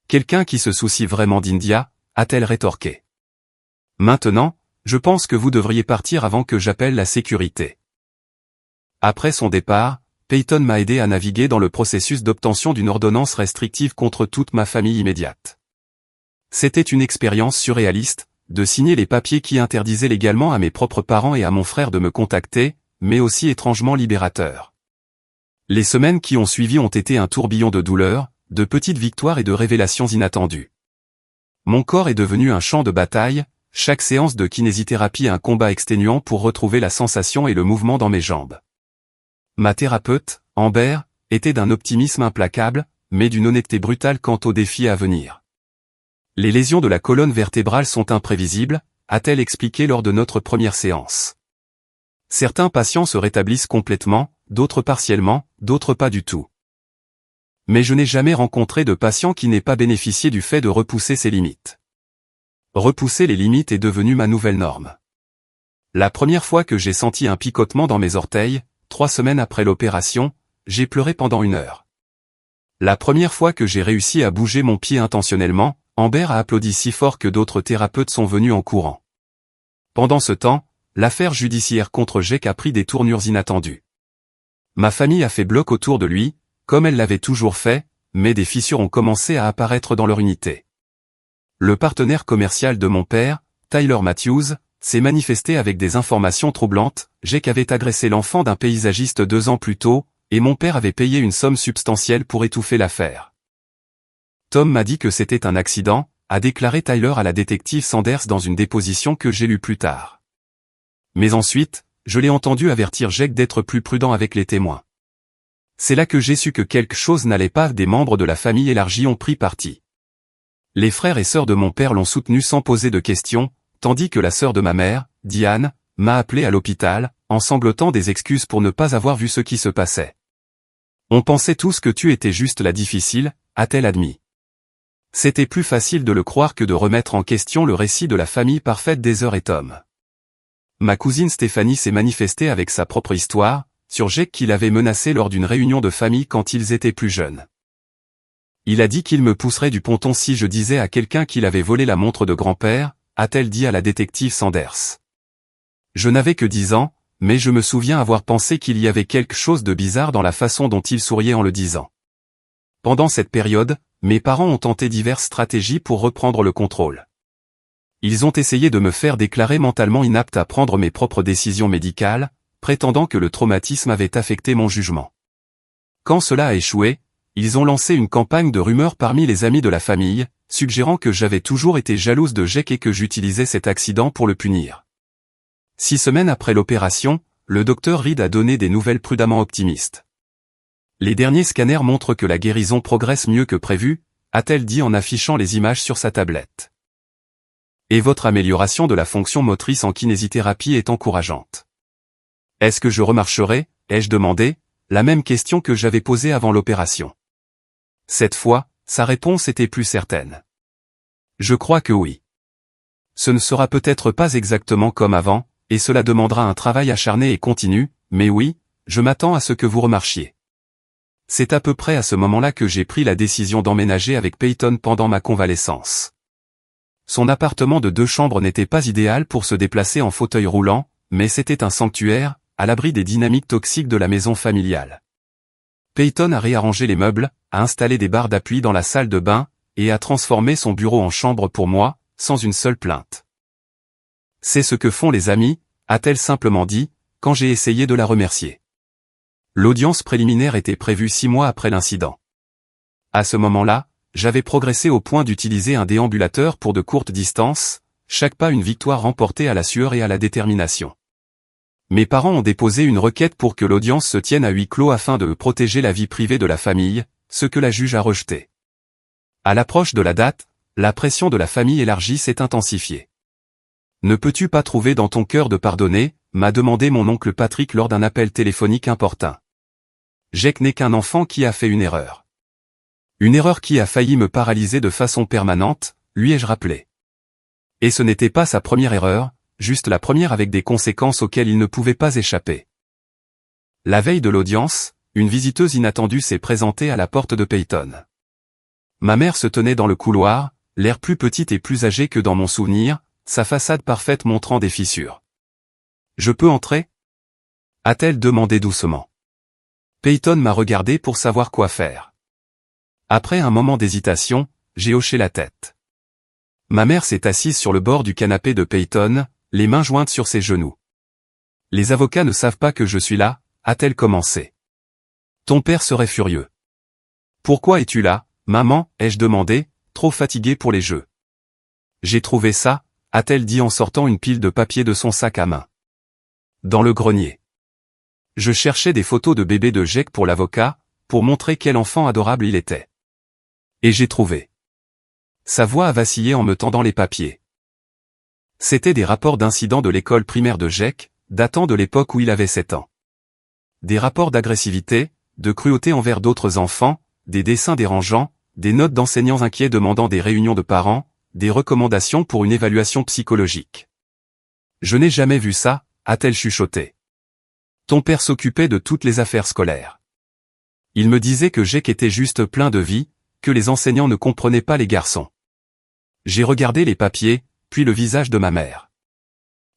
quelqu'un qui se soucie vraiment d'India, a-t-elle rétorqué. Maintenant, je pense que vous devriez partir avant que j'appelle la sécurité. Après son départ, Peyton m'a aidé à naviguer dans le processus d'obtention d'une ordonnance restrictive contre toute ma famille immédiate. C'était une expérience surréaliste, de signer les papiers qui interdisaient légalement à mes propres parents et à mon frère de me contacter, mais aussi étrangement libérateur. Les semaines qui ont suivi ont été un tourbillon de douleurs, de petites victoires et de révélations inattendues. Mon corps est devenu un champ de bataille, chaque séance de kinésithérapie un combat exténuant pour retrouver la sensation et le mouvement dans mes jambes. Ma thérapeute, Amber, était d'un optimisme implacable, mais d'une honnêteté brutale quant aux défis à venir. Les lésions de la colonne vertébrale sont imprévisibles, a-t-elle expliqué lors de notre première séance. Certains patients se rétablissent complètement, d'autres partiellement, d'autres pas du tout. Mais je n'ai jamais rencontré de patient qui n'ait pas bénéficié du fait de repousser ses limites. Repousser les limites est devenu ma nouvelle norme. La première fois que j'ai senti un picotement dans mes orteils, 3 semaines après l'opération, j'ai pleuré pendant 1 heure. La première fois que j'ai réussi à bouger mon pied intentionnellement, Amber a applaudi si fort que d'autres thérapeutes sont venus en courant. Pendant ce temps, l'affaire judiciaire contre Jake a pris des tournures inattendues. Ma famille a fait bloc autour de lui, comme elle l'avait toujours fait, mais des fissures ont commencé à apparaître dans leur unité. Le partenaire commercial de mon père, Tyler Matthews, s'est manifesté avec des informations troublantes. Jake avait agressé l'enfant d'un paysagiste 2 ans plus tôt, et mon père avait payé une somme substantielle pour étouffer l'affaire. Tom m'a dit que c'était un accident, a déclaré Tyler à la détective Sanders dans une déposition que j'ai lue plus tard. Mais ensuite, je l'ai entendu avertir Jake d'être plus prudent avec les témoins. C'est là que j'ai su que quelque chose n'allait pas, des membres de la famille élargie ont pris parti. Les frères et sœurs de mon père l'ont soutenu sans poser de questions, tandis que la sœur de ma mère, Diane, m'a appelé à l'hôpital, en sanglotant des excuses pour ne pas avoir vu ce qui se passait. On pensait tous que tu étais juste la difficile, a-t-elle admis. C'était plus facile de le croire que de remettre en question le récit de la famille parfaite d'Heather et Tom. Ma cousine Stéphanie s'est manifestée avec sa propre histoire, sur Jake qui l'avait menacé lors d'une réunion de famille quand ils étaient plus jeunes. Il a dit qu'il me pousserait du ponton si je disais à quelqu'un qu'il avait volé la montre de grand-père, a-t-elle dit à la détective Sanders. Je n'avais que 10 ans, mais je me souviens avoir pensé qu'il y avait quelque chose de bizarre dans la façon dont il souriait en le disant. Pendant cette période, mes parents ont tenté diverses stratégies pour reprendre le contrôle. Ils ont essayé de me faire déclarer mentalement inapte à prendre mes propres décisions médicales, prétendant que le traumatisme avait affecté mon jugement. Quand cela a échoué, ils ont lancé une campagne de rumeurs parmi les amis de la famille, suggérant que j'avais toujours été jalouse de Jake et que j'utilisais cet accident pour le punir. 6 semaines après l'opération, le docteur Reed a donné des nouvelles prudemment optimistes. Les derniers scanners montrent que la guérison progresse mieux que prévu, a-t-elle dit en affichant les images sur sa tablette. Et votre amélioration de la fonction motrice en kinésithérapie est encourageante. Est-ce que je remarcherai, ai-je demandé, la même question que j'avais posée avant l'opération. Cette fois, sa réponse était plus certaine. Je crois que oui. Ce ne sera peut-être pas exactement comme avant, et cela demandera un travail acharné et continu, mais oui, je m'attends à ce que vous remarchiez. C'est à peu près à ce moment-là que j'ai pris la décision d'emménager avec Peyton pendant ma convalescence. Son appartement de 2 chambres n'était pas idéal pour se déplacer en fauteuil roulant, mais c'était un sanctuaire, à l'abri des dynamiques toxiques de la maison familiale. Peyton a réarrangé les meubles, a installé des barres d'appui dans la salle de bain, et a transformé son bureau en chambre pour moi, sans une seule plainte. C'est ce que font les amis, a-t-elle simplement dit, quand j'ai essayé de la remercier. L'audience préliminaire était prévue 6 mois après l'incident. À ce moment-là, j'avais progressé au point d'utiliser un déambulateur pour de courtes distances, chaque pas une victoire remportée à la sueur et à la détermination. Mes parents ont déposé une requête pour que l'audience se tienne à huis clos afin de protéger la vie privée de la famille, ce que la juge a rejeté. À l'approche de la date, la pression de la famille élargie s'est intensifiée. « Ne peux-tu pas trouver dans ton cœur de pardonner ?» m'a demandé mon oncle Patrick lors d'un appel téléphonique importun. Jake n'est qu'un enfant qui a fait une erreur. Une erreur qui a failli me paralyser de façon permanente, lui ai-je rappelé. Et ce n'était pas sa première erreur, juste la première avec des conséquences auxquelles il ne pouvait pas échapper. La veille de l'audience, une visiteuse inattendue s'est présentée à la porte de Peyton. Ma mère se tenait dans le couloir, l'air plus petite et plus âgée que dans mon souvenir, sa façade parfaite montrant des fissures. « Je peux entrer ?» a-t-elle demandé doucement. Peyton m'a regardé pour savoir quoi faire. Après un moment d'hésitation, j'ai hoché la tête. Ma mère s'est assise sur le bord du canapé de Peyton, les mains jointes sur ses genoux. « Les avocats ne savent pas que je suis là », a-t-elle commencé. « Ton père serait furieux. »« Pourquoi es-tu là, maman ?» ai-je demandé, trop fatiguée pour les jeux. « J'ai trouvé ça », a-t-elle dit en sortant une pile de papier de son sac à main. Dans le grenier. Je cherchais des photos de bébé de Jake pour l'avocat, pour montrer quel enfant adorable il était. Et j'ai trouvé. Sa voix a vacillé en me tendant les papiers. C'étaient des rapports d'incidents de l'école primaire de Jake, datant de l'époque où il avait 7 ans. Des rapports d'agressivité, de cruauté envers d'autres enfants, des dessins dérangeants, des notes d'enseignants inquiets demandant des réunions de parents, des recommandations pour une évaluation psychologique. Je n'ai jamais vu ça, a-t-elle chuchoté. Ton père s'occupait de toutes les affaires scolaires. Il me disait que Jake était juste plein de vie, que les enseignants ne comprenaient pas les garçons. J'ai regardé les papiers, puis le visage de ma mère.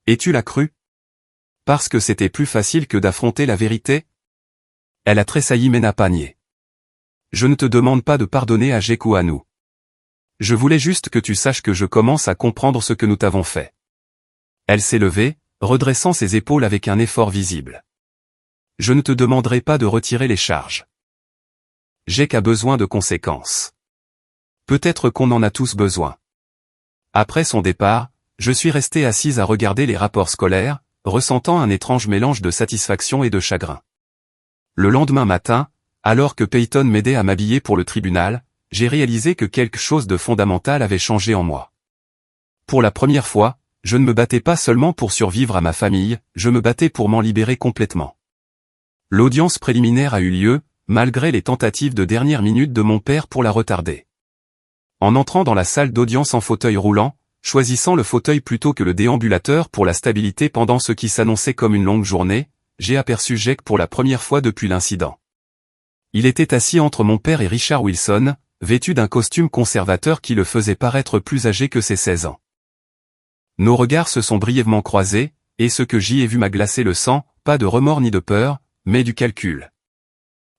Et tu l'as cru? Parce que c'était plus facile que d'affronter la vérité? Elle a tressailli mais n'a pas nié. Je ne te demande pas de pardonner à Jake ou à nous. Je voulais juste que tu saches que je commence à comprendre ce que nous t'avons fait. Elle s'est levée, redressant ses épaules avec un effort visible. Je ne te demanderai pas de retirer les charges. Jake a besoin de conséquences. Peut-être qu'on en a tous besoin. Après son départ, je suis restée assise à regarder les rapports scolaires, ressentant un étrange mélange de satisfaction et de chagrin. Le lendemain matin, alors que Peyton m'aidait à m'habiller pour le tribunal, j'ai réalisé que quelque chose de fondamental avait changé en moi. Pour la première fois, je ne me battais pas seulement pour survivre à ma famille, je me battais pour m'en libérer complètement. L'audience préliminaire a eu lieu, malgré les tentatives de dernière minute de mon père pour la retarder. En entrant dans la salle d'audience en fauteuil roulant, choisissant le fauteuil plutôt que le déambulateur pour la stabilité pendant ce qui s'annonçait comme une longue journée, j'ai aperçu Jake pour la première fois depuis l'incident. Il était assis entre mon père et Richard Wilson, vêtu d'un costume conservateur qui le faisait paraître plus âgé que ses 16 ans. Nos regards se sont brièvement croisés, et ce que j'y ai vu m'a glacé le sang, pas de remords ni de peur, mais du calcul.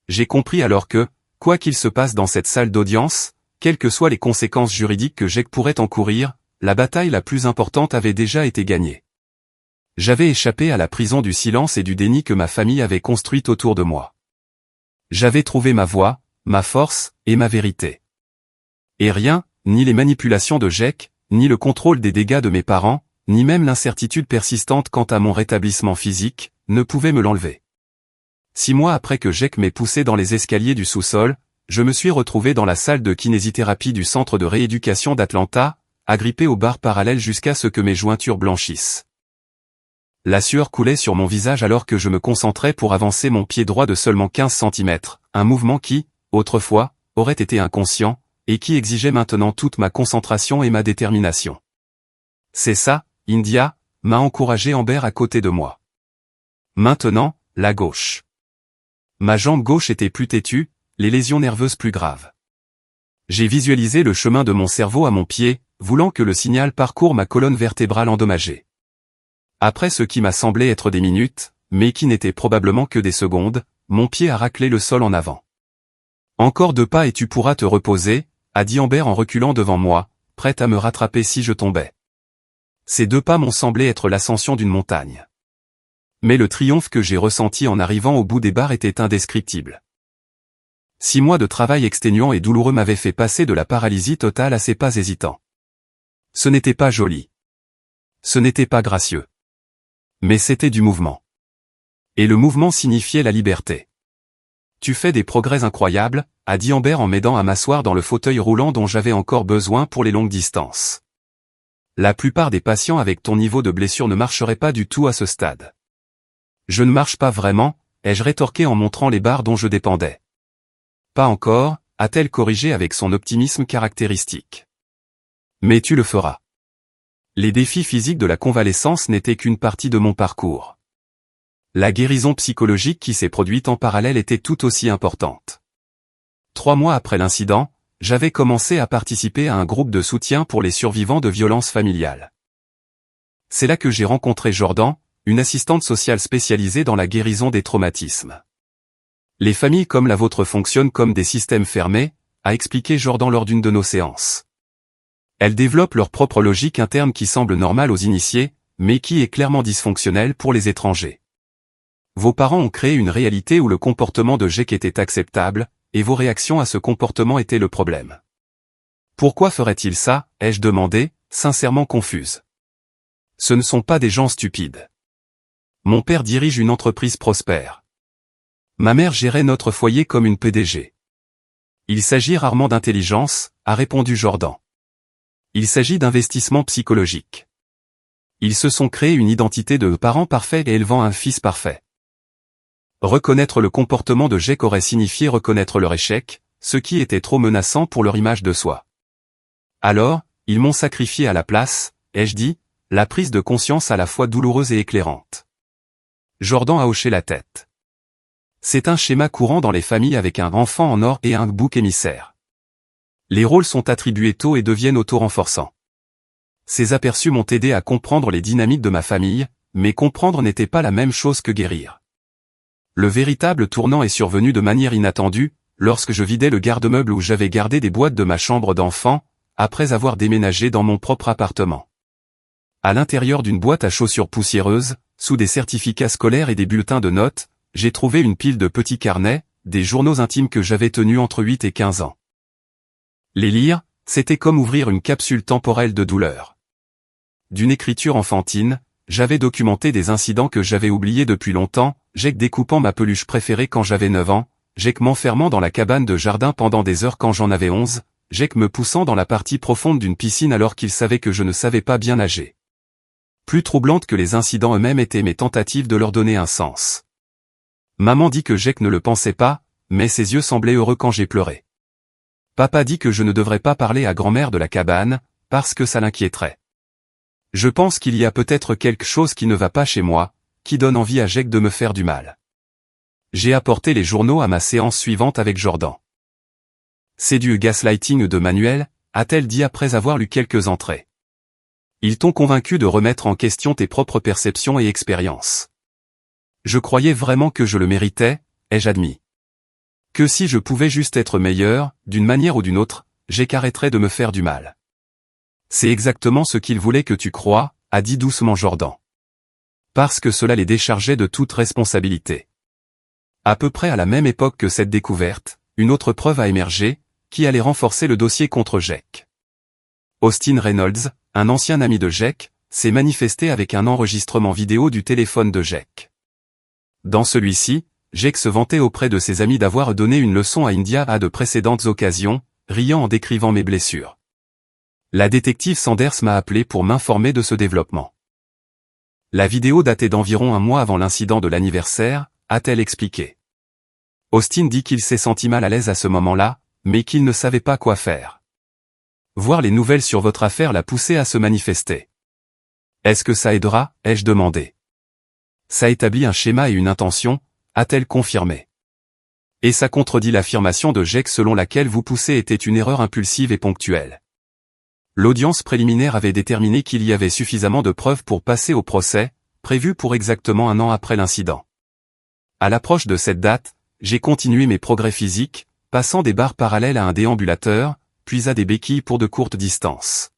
J'ai compris alors que, quoi qu'il se passe dans cette salle d'audience, quelles que soient les conséquences juridiques que Jake pourrait encourir, la bataille la plus importante avait déjà été gagnée. J'avais échappé à la prison du silence et du déni que ma famille avait construite autour de moi. J'avais trouvé ma voie, ma force, et ma vérité. Et rien, ni les manipulations de Jake, ni le contrôle des dégâts de mes parents, ni même l'incertitude persistante quant à mon rétablissement physique, ne pouvait me l'enlever. 6 mois après que Jake m'ait poussé dans les escaliers du sous-sol, je me suis retrouvé dans la salle de kinésithérapie du centre de rééducation d'Atlanta, agrippé aux barres parallèles jusqu'à ce que mes jointures blanchissent. La sueur coulait sur mon visage alors que je me concentrais pour avancer mon pied droit de seulement 15 cm, un mouvement qui, autrefois, aurait été inconscient, et qui exigeait maintenant toute ma concentration et ma détermination. C'est ça, India, m'a encouragé Amber à côté de moi. Maintenant, la gauche. Ma jambe gauche était plus têtue, les lésions nerveuses plus graves. J'ai visualisé le chemin de mon cerveau à mon pied, voulant que le signal parcourt ma colonne vertébrale endommagée. Après ce qui m'a semblé être des minutes, mais qui n'était probablement que des secondes, mon pied a raclé le sol en avant. Encore 2 pas et tu pourras te reposer, a dit Amber en reculant devant moi, prête à me rattraper si je tombais. Ces 2 pas m'ont semblé être l'ascension d'une montagne. Mais le triomphe que j'ai ressenti en arrivant au bout des barres était indescriptible. 6 mois de travail exténuant et douloureux m'avaient fait passer de la paralysie totale à ces pas hésitants. Ce n'était pas joli. Ce n'était pas gracieux. Mais c'était du mouvement. Et le mouvement signifiait la liberté. Tu fais des progrès incroyables, a dit Amber en m'aidant à m'asseoir dans le fauteuil roulant dont j'avais encore besoin pour les longues distances. La plupart des patients avec ton niveau de blessure ne marcheraient pas du tout à ce stade. Je ne marche pas vraiment, ai-je rétorqué en montrant les barres dont je dépendais. Pas encore, a-t-elle corrigé avec son optimisme caractéristique. Mais tu le feras. Les défis physiques de la convalescence n'étaient qu'une partie de mon parcours. La guérison psychologique qui s'est produite en parallèle était tout aussi importante. 3 mois après l'incident, j'avais commencé à participer à un groupe de soutien pour les survivants de violences familiales. C'est là que j'ai rencontré Jordan, une assistante sociale spécialisée dans la guérison des traumatismes. Les familles comme la vôtre fonctionnent comme des systèmes fermés, a expliqué Jordan lors d'une de nos séances. Elles développent leur propre logique interne qui semble normale aux initiés, mais qui est clairement dysfonctionnelle pour les étrangers. Vos parents ont créé une réalité où le comportement de Jake était acceptable, et vos réactions à ce comportement étaient le problème. Pourquoi ferait-il ça, ai-je demandé, sincèrement confuse. Ce ne sont pas des gens stupides. Mon père dirige une entreprise prospère. Ma mère gérait notre foyer comme une PDG. Il s'agit rarement d'intelligence, a répondu Jordan. Il s'agit d'investissement psychologique. Ils se sont créés une identité de parents parfaits et élevant un fils parfait. Reconnaître le comportement de Jake aurait signifié reconnaître leur échec, ce qui était trop menaçant pour leur image de soi. Alors, ils m'ont sacrifié à la place, ai-je dit, la prise de conscience à la fois douloureuse et éclairante. Jordan a hoché la tête. C'est un schéma courant dans les familles avec un enfant en or et un bouc émissaire. Les rôles sont attribués tôt et deviennent auto-renforçants. Ces aperçus m'ont aidé à comprendre les dynamiques de ma famille, mais comprendre n'était pas la même chose que guérir. Le véritable tournant est survenu de manière inattendue, lorsque je vidais le garde-meuble où j'avais gardé des boîtes de ma chambre d'enfant, après avoir déménagé dans mon propre appartement. À l'intérieur d'une boîte à chaussures poussiéreuse, sous des certificats scolaires et des bulletins de notes, j'ai trouvé une pile de petits carnets, des journaux intimes que j'avais tenus entre 8 et 15 ans. Les lire, c'était comme ouvrir une capsule temporelle de douleur. D'une écriture enfantine, j'avais documenté des incidents que j'avais oubliés depuis longtemps, Jake découpant ma peluche préférée quand j'avais 9 ans, Jake m'enfermant dans la cabane de jardin pendant des heures quand j'en avais 11, Jake me poussant dans la partie profonde d'une piscine alors qu'il savait que je ne savais pas bien nager. Plus troublantes que les incidents eux-mêmes étaient mes tentatives de leur donner un sens. Maman dit que Jake ne le pensait pas, mais ses yeux semblaient heureux quand j'ai pleuré. Papa dit que je ne devrais pas parler à grand-mère de la cabane, parce que ça l'inquiéterait. Je pense qu'il y a peut-être quelque chose qui ne va pas chez moi, qui donne envie à Jake de me faire du mal. J'ai apporté les journaux à ma séance suivante avec Jordan. C'est du gaslighting de Manuel, a-t-elle dit après avoir lu quelques entrées. Ils t'ont convaincu de remettre en question tes propres perceptions et expériences. Je croyais vraiment que je le méritais, ai-je admis. Que si je pouvais juste être meilleur, d'une manière ou d'une autre, Jake arrêterait de me faire du mal. C'est exactement ce qu'il voulait que tu crois, a dit doucement Jordan. Parce que cela les déchargeait de toute responsabilité. À peu près à la même époque que cette découverte, une autre preuve a émergé, qui allait renforcer le dossier contre Jake. Austin Reynolds, un ancien ami de Jake, s'est manifesté avec un enregistrement vidéo du téléphone de Jake. Dans celui-ci, Jake se vantait auprès de ses amis d'avoir donné une leçon à India à de précédentes occasions, riant en décrivant mes blessures. La détective Sanders m'a appelé pour m'informer de ce développement. La vidéo datait d'environ un mois avant l'incident de l'anniversaire, a-t-elle expliqué. Austin dit qu'il s'est senti mal à l'aise à ce moment-là, mais qu'il ne savait pas quoi faire. Voir les nouvelles sur votre affaire l'a poussé à se manifester. Est-ce que ça aidera, ai-je demandé. Ça établit un schéma et une intention, a-t-elle confirmé. Et ça contredit l'affirmation de Jake selon laquelle vous pousser était une erreur impulsive et ponctuelle. L'audience préliminaire avait déterminé qu'il y avait suffisamment de preuves pour passer au procès, prévu pour exactement 1 an après l'incident. À l'approche de cette date, j'ai continué mes progrès physiques, passant des barres parallèles à un déambulateur, puis à des béquilles pour de courtes distances.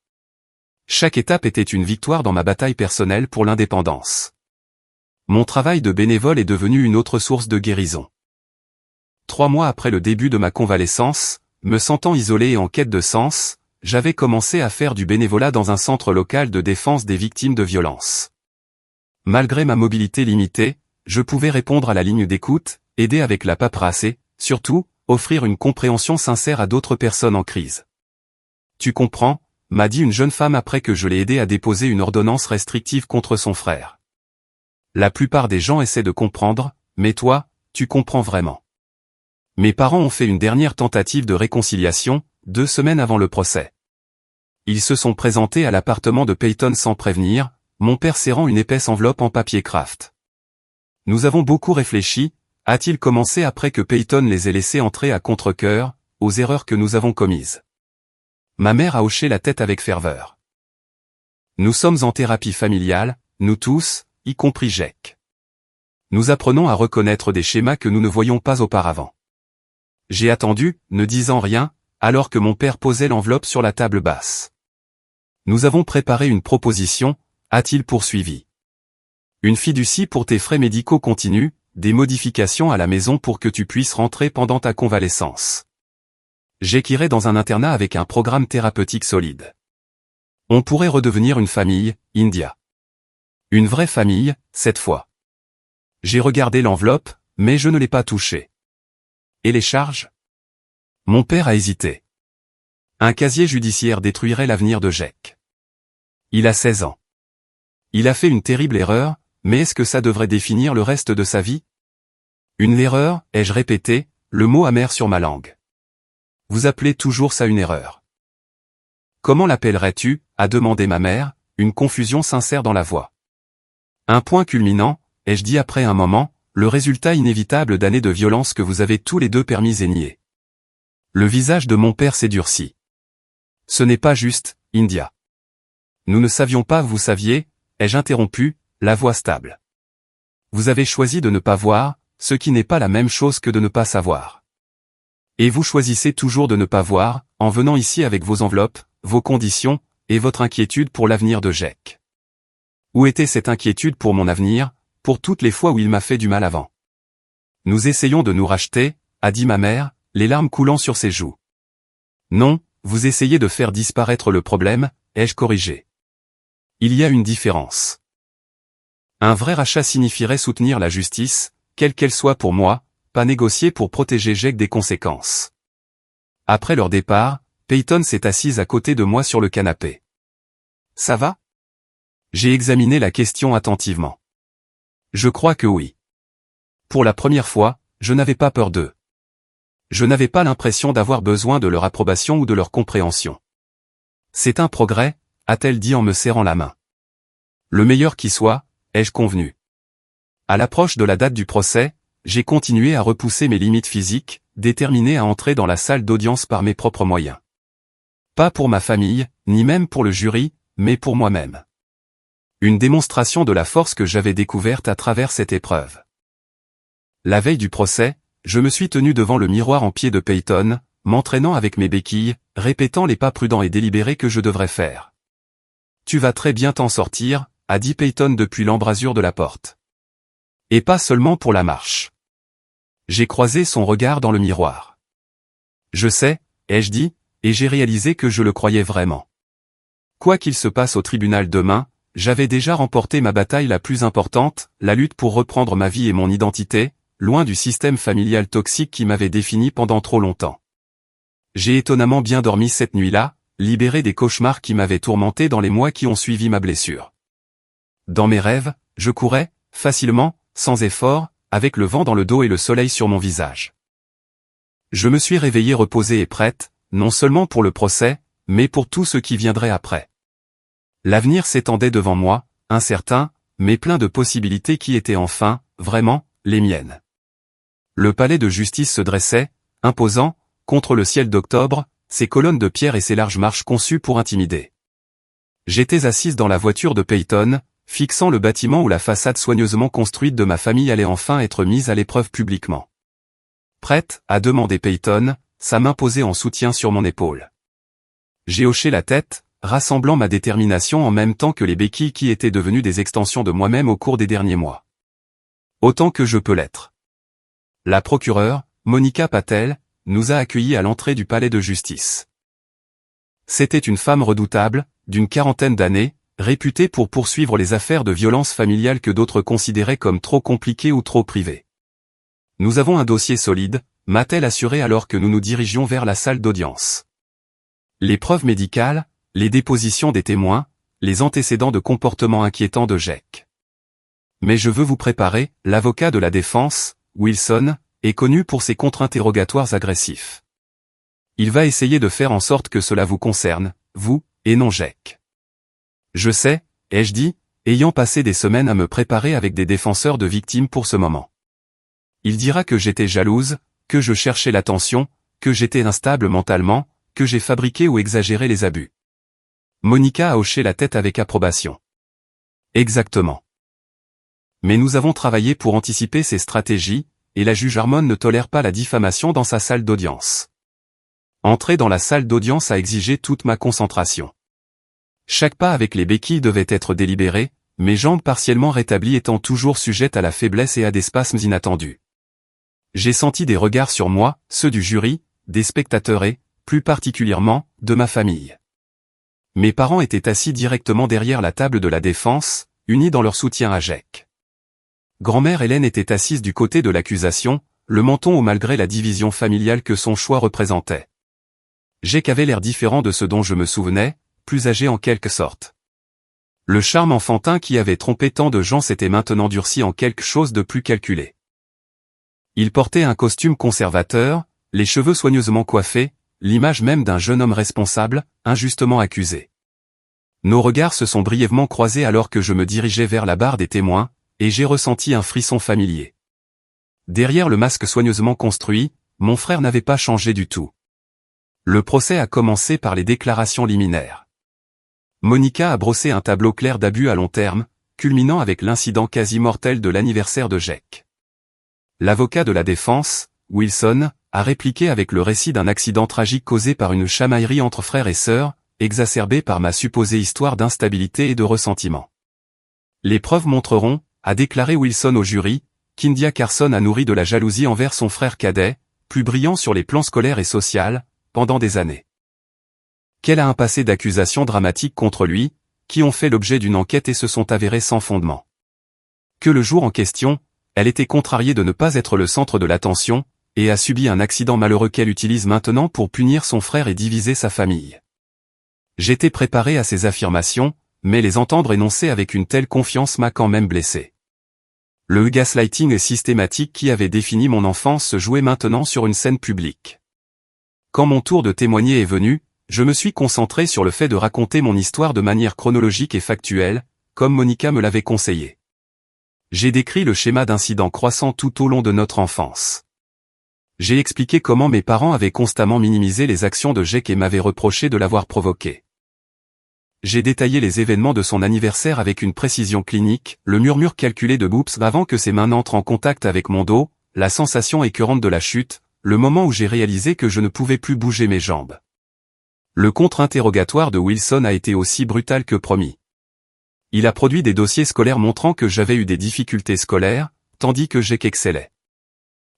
Chaque étape était une victoire dans ma bataille personnelle pour l'indépendance. Mon travail de bénévole est devenu une autre source de guérison. 3 mois après le début de ma convalescence, me sentant isolé et en quête de sens, j'avais commencé à faire du bénévolat dans un centre local de défense des victimes de violences. Malgré ma mobilité limitée, je pouvais répondre à la ligne d'écoute, aider avec la paperasse et, surtout, offrir une compréhension sincère à d'autres personnes en crise. Tu comprends, m'a dit une jeune femme après que je l'ai aidée à déposer une ordonnance restrictive contre son frère. La plupart des gens essaient de comprendre, mais toi, tu comprends vraiment. Mes parents ont fait une dernière tentative de réconciliation, 2 semaines avant le procès. Ils se sont présentés à l'appartement de Peyton sans prévenir, mon père serrant une épaisse enveloppe en papier craft. Nous avons beaucoup réfléchi, a-t-il commencé après que Peyton les ait laissés entrer à contre-cœur, aux erreurs que nous avons commises. Ma mère a hoché la tête avec ferveur. Nous sommes en thérapie familiale, nous tous, y compris Jack. Nous apprenons à reconnaître des schémas que nous ne voyions pas auparavant. J'ai attendu, ne disant rien, alors que mon père posait l'enveloppe sur la table basse. Nous avons préparé une proposition, a-t-il poursuivi. Une fiducie pour tes frais médicaux continus, des modifications à la maison pour que tu puisses rentrer pendant ta convalescence. Jack irait dans un internat avec un programme thérapeutique solide. On pourrait redevenir une famille, India. Une vraie famille, cette fois. J'ai regardé l'enveloppe, mais je ne l'ai pas touchée. Et les charges? Mon père a hésité. Un casier judiciaire détruirait l'avenir de Jack. Il a 16 ans. Il a fait une terrible erreur, mais est-ce que ça devrait définir le reste de sa vie? Une erreur, ai-je répété, le mot amer sur ma langue. Vous appelez toujours ça une erreur. Comment l'appellerais-tu, a demandé ma mère, une confusion sincère dans la voix. Un point culminant, ai-je dit après un moment, le résultat inévitable d'années de violence que vous avez tous les deux permis et nié. Le visage de mon père s'est durci. Ce n'est pas juste, India. Nous ne savions pas, vous saviez, ai-je interrompu, la voix stable. Vous avez choisi de ne pas voir, ce qui n'est pas la même chose que de ne pas savoir. Et vous choisissez toujours de ne pas voir, en venant ici avec vos enveloppes, vos conditions, et votre inquiétude pour l'avenir de Jack. Où était cette inquiétude pour mon avenir, pour toutes les fois où il m'a fait du mal avant? Nous essayons de nous racheter, a dit ma mère, les larmes coulant sur ses joues. Non, vous essayez de faire disparaître le problème, ai-je corrigé. Il y a une différence. Un vrai rachat signifierait soutenir la justice, quelle qu'elle soit pour moi, pas négocier pour protéger Jack des conséquences. Après leur départ, Peyton s'est assise à côté de moi sur le canapé. Ça va? J'ai examiné la question attentivement. Je crois que oui. Pour la première fois, je n'avais pas peur d'eux. Je n'avais pas l'impression d'avoir besoin de leur approbation ou de leur compréhension. C'est un progrès, a-t-elle dit en me serrant la main. Le meilleur qui soit, ai-je convenu. À l'approche de la date du procès, j'ai continué à repousser mes limites physiques, déterminé à entrer dans la salle d'audience par mes propres moyens. Pas pour ma famille, ni même pour le jury, mais pour moi-même. Une démonstration de la force que j'avais découverte à travers cette épreuve. La veille du procès, je me suis tenu devant le miroir en pied de Peyton, m'entraînant avec mes béquilles, répétant les pas prudents et délibérés que je devrais faire. Tu vas très bien t'en sortir, a dit Peyton depuis l'embrasure de la porte. Et pas seulement pour la marche. J'ai croisé son regard dans le miroir. Je sais, ai-je dit, et j'ai réalisé que je le croyais vraiment. Quoi qu'il se passe au tribunal demain, j'avais déjà remporté ma bataille la plus importante, la lutte pour reprendre ma vie et mon identité, loin du système familial toxique qui m'avait défini pendant trop longtemps. J'ai étonnamment bien dormi cette nuit-là, libéré des cauchemars qui m'avaient tourmenté dans les mois qui ont suivi ma blessure. Dans mes rêves, je courais, facilement, sans effort, avec le vent dans le dos et le soleil sur mon visage. Je me suis réveillée reposée et prête, non seulement pour le procès, mais pour tout ce qui viendrait après. L'avenir s'étendait devant moi, incertain, mais plein de possibilités qui étaient enfin, vraiment, les miennes. Le palais de justice se dressait, imposant, contre le ciel d'octobre, ses colonnes de pierre et ses larges marches conçues pour intimider. J'étais assise dans la voiture de Peyton, fixant le bâtiment où la façade soigneusement construite de ma famille allait enfin être mise à l'épreuve publiquement. Prête, a demandé Peyton, sa main posée en soutien sur mon épaule. J'ai hoché la tête, rassemblant ma détermination en même temps que les béquilles qui étaient devenues des extensions de moi-même au cours des derniers mois. Autant que je peux l'être. La procureure, Monica Patel, nous a accueillis à l'entrée du palais de justice. C'était une femme redoutable, d'une quarantaine d'années, réputée pour poursuivre les affaires de violence familiale que d'autres considéraient comme trop compliquées ou trop privées. Nous avons un dossier solide, m'a-t-elle assuré alors que nous nous dirigions vers la salle d'audience. Les preuves médicales, les dépositions des témoins, les antécédents de comportement inquiétants de Jake. Mais je veux vous préparer, l'avocat de la défense, Wilson, est connu pour ses contre-interrogatoires agressifs. Il va essayer de faire en sorte que cela vous concerne, vous, et non Jake. Je sais, ai-je dit, ayant passé des semaines à me préparer avec des défenseurs de victimes pour ce moment. Il dira que j'étais jalouse, que je cherchais l'attention, que j'étais instable mentalement, que j'ai fabriqué ou exagéré les abus. Monica a hoché la tête avec approbation. Exactement. Mais nous avons travaillé pour anticiper ces stratégies, et la juge Harmon ne tolère pas la diffamation dans sa salle d'audience. Entrer dans la salle d'audience a exigé toute ma concentration. Chaque pas avec les béquilles devait être délibéré, mes jambes partiellement rétablies étant toujours sujettes à la faiblesse et à des spasmes inattendus. J'ai senti des regards sur moi, ceux du jury, des spectateurs et, plus particulièrement, de ma famille. Mes parents étaient assis directement derrière la table de la défense, unis dans leur soutien à Jake. Grand-mère Hélène était assise du côté de l'accusation, le menton haut malgré la division familiale que son choix représentait. Jake avait l'air différent de ce dont je me souvenais, plus âgé en quelque sorte. Le charme enfantin qui avait trompé tant de gens s'était maintenant durci en quelque chose de plus calculé. Il portait un costume conservateur, les cheveux soigneusement coiffés, l'image même d'un jeune homme responsable, injustement accusé. Nos regards se sont brièvement croisés alors que je me dirigeais vers la barre des témoins, et j'ai ressenti un frisson familier. Derrière le masque soigneusement construit, mon frère n'avait pas changé du tout. Le procès a commencé par les déclarations liminaires. Monica a brossé un tableau clair d'abus à long terme, culminant avec l'incident quasi mortel de l'anniversaire de Jake. L'avocat de la défense, Wilson, a répliqué avec le récit d'un accident tragique causé par une chamaillerie entre frères et sœurs, exacerbée par ma supposée histoire d'instabilité et de ressentiment. Les preuves montreront, a déclaré Wilson au jury, qu'India Carson a nourri de la jalousie envers son frère cadet, plus brillant sur les plans scolaires et sociaux, pendant des années. Qu'elle a un passé d'accusations dramatiques contre lui, qui ont fait l'objet d'une enquête et se sont avérées sans fondement. Que le jour en question, elle était contrariée de ne pas être le centre de l'attention, et a subi un accident malheureux qu'elle utilise maintenant pour punir son frère et diviser sa famille. J'étais préparé à ces affirmations, mais les entendre énoncées avec une telle confiance m'a quand même blessé. Le gaslighting systématique qui avait défini mon enfance se jouait maintenant sur une scène publique. Quand mon tour de témoigner est venu, je me suis concentré sur le fait de raconter mon histoire de manière chronologique et factuelle, comme Monica me l'avait conseillé. J'ai décrit le schéma d'incidents croissants tout au long de notre enfance. J'ai expliqué comment mes parents avaient constamment minimisé les actions de Jake et m'avaient reproché de l'avoir provoqué. J'ai détaillé les événements de son anniversaire avec une précision clinique, le murmure calculé de Boops avant que ses mains n'entrent en contact avec mon dos, la sensation écœurante de la chute, le moment où j'ai réalisé que je ne pouvais plus bouger mes jambes. Le contre-interrogatoire de Wilson a été aussi brutal que promis. Il a produit des dossiers scolaires montrant que j'avais eu des difficultés scolaires, tandis que Jake excellait.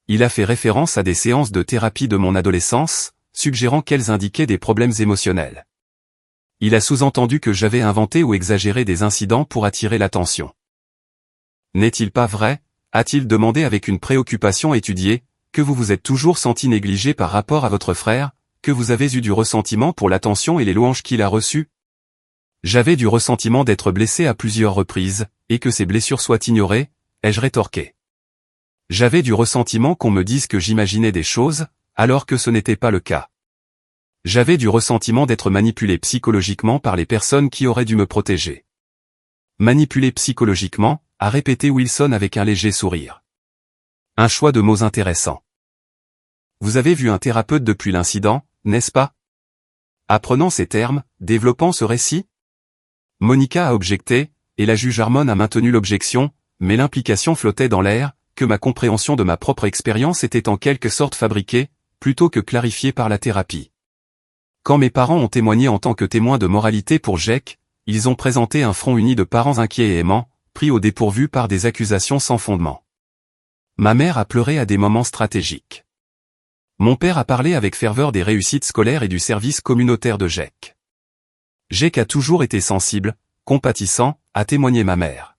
Il a fait référence à des séances de thérapie de mon adolescence, suggérant qu'elles indiquaient des problèmes émotionnels. Il a sous-entendu que j'avais inventé ou exagéré des incidents pour attirer l'attention. N'est-il pas vrai, a-t-il demandé avec une préoccupation étudiée, que vous vous êtes toujours senti négligé par rapport à votre frère, que vous avez eu du ressentiment pour l'attention et les louanges qu'il a reçues? J'avais du ressentiment d'être blessé à plusieurs reprises, et que ces blessures soient ignorées, ai-je rétorqué. J'avais du ressentiment qu'on me dise que j'imaginais des choses, alors que ce n'était pas le cas. J'avais du ressentiment d'être manipulé psychologiquement par les personnes qui auraient dû me protéger. Manipulé psychologiquement, a répété Wilson avec un léger sourire. Un choix de mots intéressant. Vous avez vu un thérapeute depuis l'incident, n'est-ce pas? Apprenant ces termes, développant ce récit? Monica a objecté, et la juge Harmon a maintenu l'objection, mais l'implication flottait dans l'air, que ma compréhension de ma propre expérience était en quelque sorte fabriquée, plutôt que clarifiée par la thérapie. Quand mes parents ont témoigné en tant que témoins de moralité pour Jake, ils ont présenté un front uni de parents inquiets et aimants, pris au dépourvu par des accusations sans fondement. Ma mère a pleuré à des moments stratégiques. Mon père a parlé avec ferveur des réussites scolaires et du service communautaire de Jake. Jake a toujours été sensible, compatissant, a témoigné ma mère.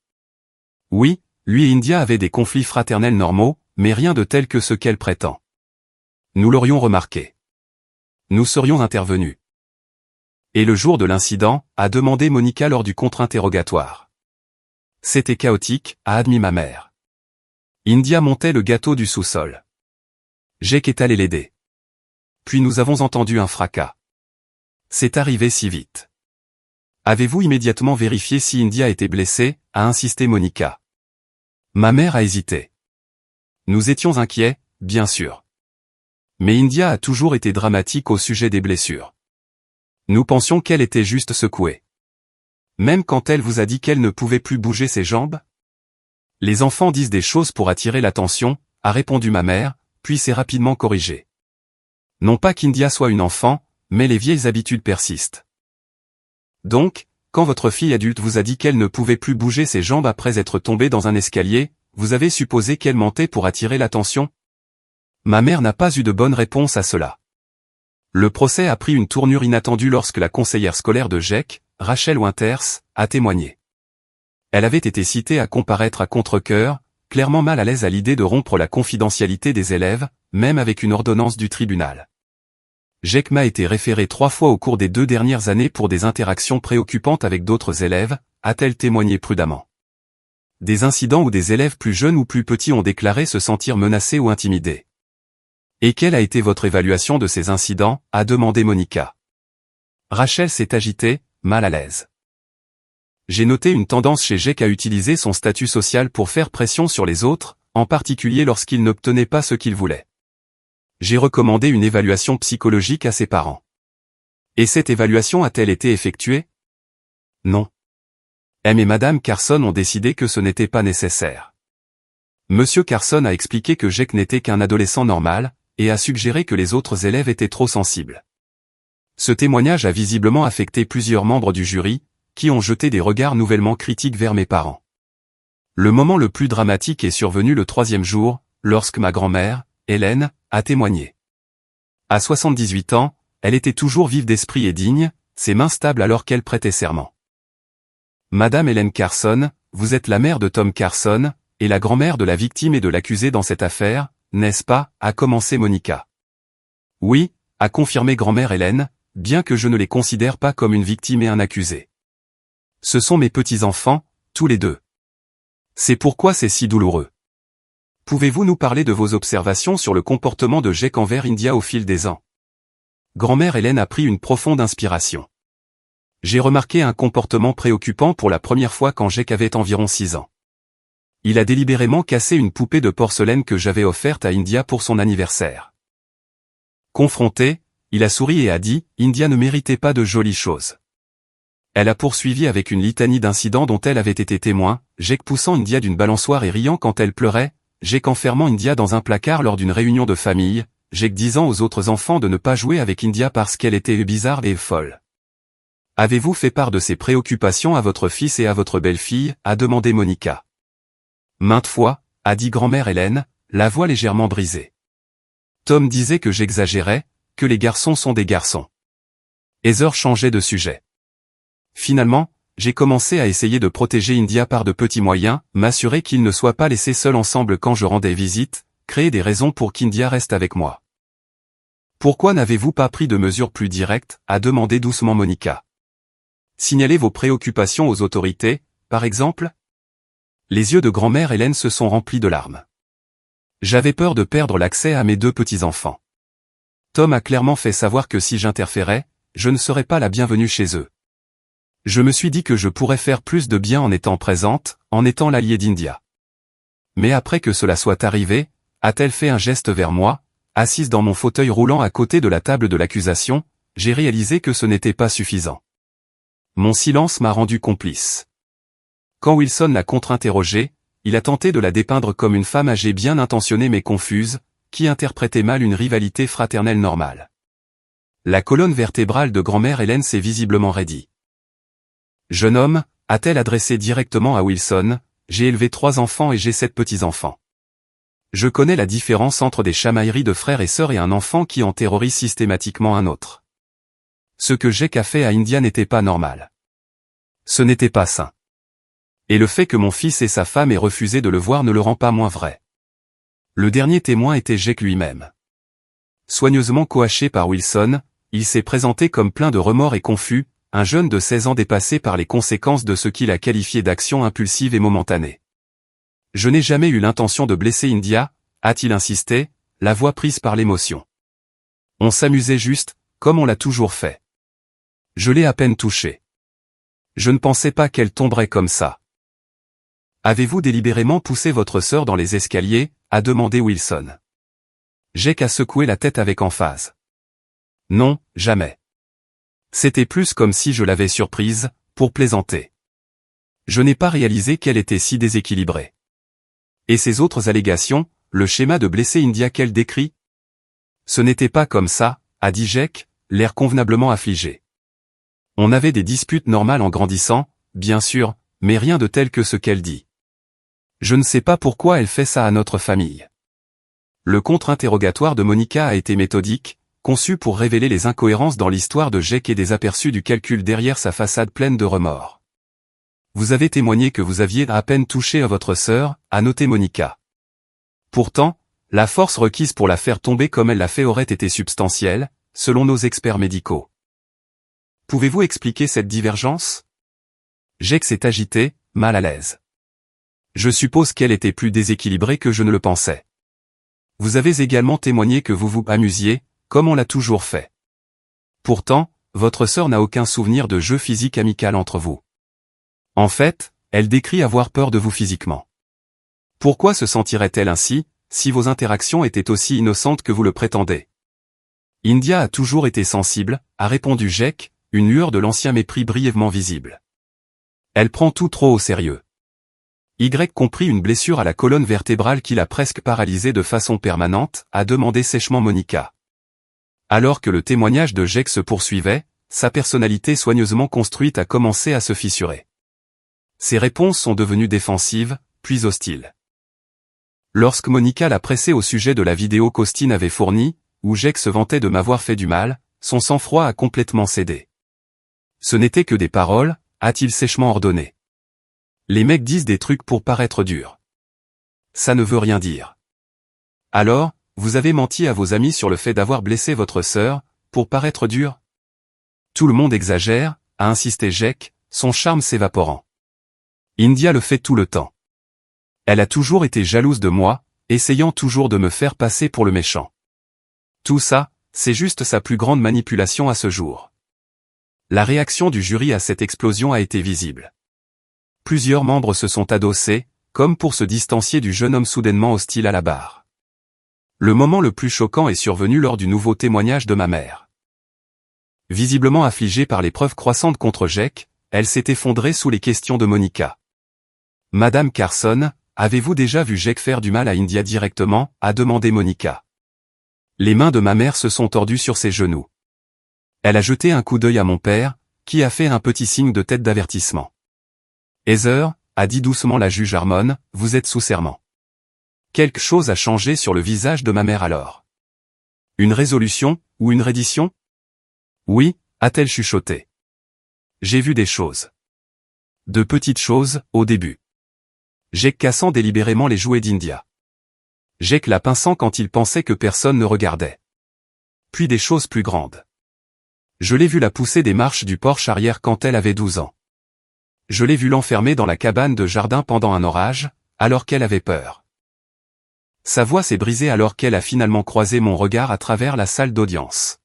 Oui, lui et India avaient des conflits fraternels normaux, mais rien de tel que ce qu'elle prétend. Nous l'aurions remarqué. Nous serions intervenus. Et le jour de l'incident, a demandé Monica lors du contre-interrogatoire. C'était chaotique, a admis ma mère. India montait le gâteau du sous-sol. Jake est allé l'aider. Puis nous avons entendu un fracas. C'est arrivé si vite. Avez-vous immédiatement vérifié si India était blessée, a insisté Monica. Ma mère a hésité. Nous étions inquiets, bien sûr. Mais India a toujours été dramatique au sujet des blessures. Nous pensions qu'elle était juste secouée. Même quand elle vous a dit qu'elle ne pouvait plus bouger ses jambes? Les enfants disent des choses pour attirer l'attention, a répondu ma mère, puis s'est rapidement corrigée. Non pas qu'India soit une enfant, mais les vieilles habitudes persistent. Donc, quand votre fille adulte vous a dit qu'elle ne pouvait plus bouger ses jambes après être tombée dans un escalier, vous avez supposé qu'elle mentait pour attirer l'attention? Ma mère n'a pas eu de bonne réponse à cela. Le procès a pris une tournure inattendue lorsque la conseillère scolaire de Jake, Rachel Winters, a témoigné. Elle avait été citée à comparaître à contre-cœur, clairement mal à l'aise à l'idée de rompre la confidentialité des élèves, même avec une ordonnance du tribunal. Jake m'a été référé 3 fois au cours des 2 dernières années pour des interactions préoccupantes avec d'autres élèves, a-t-elle témoigné prudemment. Des incidents où des élèves plus jeunes ou plus petits ont déclaré se sentir menacés ou intimidés. Et quelle a été votre évaluation de ces incidents, a demandé Monica. Rachel s'est agitée, mal à l'aise. J'ai noté une tendance chez Jake à utiliser son statut social pour faire pression sur les autres, en particulier lorsqu'il n'obtenait pas ce qu'il voulait. J'ai recommandé une évaluation psychologique à ses parents. Et cette évaluation a-t-elle été effectuée? Non. M et Madame Carson ont décidé que ce n'était pas nécessaire. Monsieur Carson a expliqué que Jake n'était qu'un adolescent normal, et a suggéré que les autres élèves étaient trop sensibles. Ce témoignage a visiblement affecté plusieurs membres du jury, qui ont jeté des regards nouvellement critiques vers mes parents. Le moment le plus dramatique est survenu le 3e jour, lorsque ma grand-mère, Hélène, a témoigné. À 78 ans, elle était toujours vive d'esprit et digne, ses mains stables alors qu'elle prêtait serment. Madame Hélène Carson, vous êtes la mère de Tom Carson, et la grand-mère de la victime et de l'accusé dans cette affaire, n'est-ce pas, a commencé Monica. Oui, a confirmé grand-mère Hélène, bien que je ne les considère pas comme une victime et un accusé. Ce sont mes petits-enfants, tous les deux. C'est pourquoi c'est si douloureux. Pouvez-vous nous parler de vos observations sur le comportement de Jake envers India au fil des ans? Grand-mère Hélène a pris une profonde inspiration. J'ai remarqué un comportement préoccupant pour la première fois quand Jake avait environ 6 ans. Il a délibérément cassé une poupée de porcelaine que j'avais offerte à India pour son anniversaire. Confronté, il a souri et a dit, India ne méritait pas de jolies choses. Elle a poursuivi avec une litanie d'incidents dont elle avait été témoin, Jake poussant India d'une balançoire et riant quand elle pleurait, Jake enfermant India dans un placard lors d'une réunion de famille, Jake disant aux autres enfants de ne pas jouer avec India parce qu'elle était bizarre et folle. Avez-vous fait part de ces préoccupations à votre fils et à votre belle-fille, a demandé Monica. Maintes fois, a dit grand-mère Hélène, la voix légèrement brisée. Tom disait que j'exagérais, que les garçons sont des garçons. Heather changeait de sujet. Finalement, j'ai commencé à essayer de protéger India par de petits moyens, m'assurer qu'ils ne soient pas laissés seuls ensemble quand je rendais visite, créer des raisons pour qu'India reste avec moi. Pourquoi n'avez-vous pas pris de mesures plus directes, a demandé doucement Monica. Signalez vos préoccupations aux autorités, par exemple? Les yeux de grand-mère Hélène se sont remplis de larmes. J'avais peur de perdre l'accès à mes 2 petits-enfants. Tom a clairement fait savoir que si j'interférais, je ne serais pas la bienvenue chez eux. Je me suis dit que je pourrais faire plus de bien en étant présente, en étant l'allié d'India. Mais après que cela soit arrivé, a-t-elle fait un geste vers moi, assise dans mon fauteuil roulant à côté de la table de l'accusation, j'ai réalisé que ce n'était pas suffisant. Mon silence m'a rendu complice. Quand Wilson l'a contre-interrogée, il a tenté de la dépeindre comme une femme âgée bien intentionnée mais confuse, qui interprétait mal une rivalité fraternelle normale. La colonne vertébrale de grand-mère Hélène s'est visiblement raidie. « Jeune homme », a-t-elle adressé directement à Wilson, « j'ai élevé 3 enfants et j'ai 7 petits-enfants. Je connais la différence entre des chamailleries de frères et sœurs et un enfant qui en terrorise systématiquement un autre. Ce que Jake a fait à India n'était pas normal. Ce n'était pas sain. Et le fait que mon fils et sa femme aient refusé de le voir ne le rend pas moins vrai. » Le dernier témoin était Jake lui-même. Soigneusement coaché par Wilson, il s'est présenté comme plein de remords et confus, un jeune de 16 ans dépassé par les conséquences de ce qu'il a qualifié d'action impulsive et momentanée. « Je n'ai jamais eu l'intention de blesser India », a-t-il insisté, la voix prise par l'émotion. « On s'amusait juste, comme on l'a toujours fait. Je l'ai à peine touchée. Je ne pensais pas qu'elle tomberait comme ça. »« Avez-vous délibérément poussé votre sœur dans les escaliers ?» a demandé Wilson. Jake a secoué la tête avec emphase. « Non, jamais. C'était plus comme si je l'avais surprise, pour plaisanter. Je n'ai pas réalisé qu'elle était si déséquilibrée. » Et ces autres allégations, le schéma de blesser India qu'elle décrit ? Ce n'était pas comme ça, a dit Jake, l'air convenablement affligé. On avait des disputes normales en grandissant, bien sûr, mais rien de tel que ce qu'elle dit. Je ne sais pas pourquoi elle fait ça à notre famille. Le contre-interrogatoire de Monica a été méthodique, conçu pour révéler les incohérences dans l'histoire de Jake et des aperçus du calcul derrière sa façade pleine de remords. Vous avez témoigné que vous aviez à peine touché à votre sœur, a noté Monica. Pourtant, la force requise pour la faire tomber comme elle l'a fait aurait été substantielle, selon nos experts médicaux. Pouvez-vous expliquer cette divergence ? Jake s'est agité, mal à l'aise. Je suppose qu'elle était plus déséquilibrée que je ne le pensais. Vous avez également témoigné que vous vous amusiez, comme on l'a toujours fait. Pourtant, votre sœur n'a aucun souvenir de jeu physique amical entre vous. En fait, elle décrit avoir peur de vous physiquement. Pourquoi se sentirait-elle ainsi, si vos interactions étaient aussi innocentes que vous le prétendez ? India a toujours été sensible, a répondu Jake, une lueur de l'ancien mépris brièvement visible. Elle prend tout trop au sérieux. Y compris une blessure à la colonne vertébrale qui l'a presque paralysée de façon permanente, a demandé sèchement Monica. Alors que le témoignage de Jake se poursuivait, sa personnalité soigneusement construite a commencé à se fissurer. Ses réponses sont devenues défensives, puis hostiles. Lorsque Monica l'a pressé au sujet de la vidéo qu'Austin avait fournie, où Jake se vantait de m'avoir fait du mal, son sang-froid a complètement cédé. Ce n'était que des paroles, a-t-il sèchement ordonné. Les mecs disent des trucs pour paraître durs. Ça ne veut rien dire. Alors, vous avez menti à vos amis sur le fait d'avoir blessé votre sœur, pour paraître dur ? Tout le monde exagère, a insisté Jake, son charme s'évaporant. India le fait tout le temps. Elle a toujours été jalouse de moi, essayant toujours de me faire passer pour le méchant. Tout ça, c'est juste sa plus grande manipulation à ce jour. La réaction du jury à cette explosion a été visible. Plusieurs membres se sont adossés, comme pour se distancier du jeune homme soudainement hostile à la barre. Le moment le plus choquant est survenu lors du nouveau témoignage de ma mère. Visiblement affligée par les preuves croissantes contre Jake, elle s'est effondrée sous les questions de Monica. « Madame Carson, avez-vous déjà vu Jake faire du mal à India directement ?» a demandé Monica. Les mains de ma mère se sont tordues sur ses genoux. Elle a jeté un coup d'œil à mon père, qui a fait un petit signe de tête d'avertissement. « Heather, » a dit doucement la juge Harmon, « vous êtes sous serment. » Quelque chose a changé sur le visage de ma mère alors. Une résolution, ou une reddition ? Oui, a-t-elle chuchoté. J'ai vu des choses. De petites choses, au début. Jake cassant délibérément les jouets d'India. Jake la pinçant quand il pensait que personne ne regardait. Puis des choses plus grandes. Je l'ai vu la pousser des marches du porche arrière quand elle avait 12 ans. Je l'ai vu l'enfermer dans la cabane de jardin pendant un orage, alors qu'elle avait peur. Sa voix s'est brisée alors qu'elle a finalement croisé mon regard à travers la salle d'audience.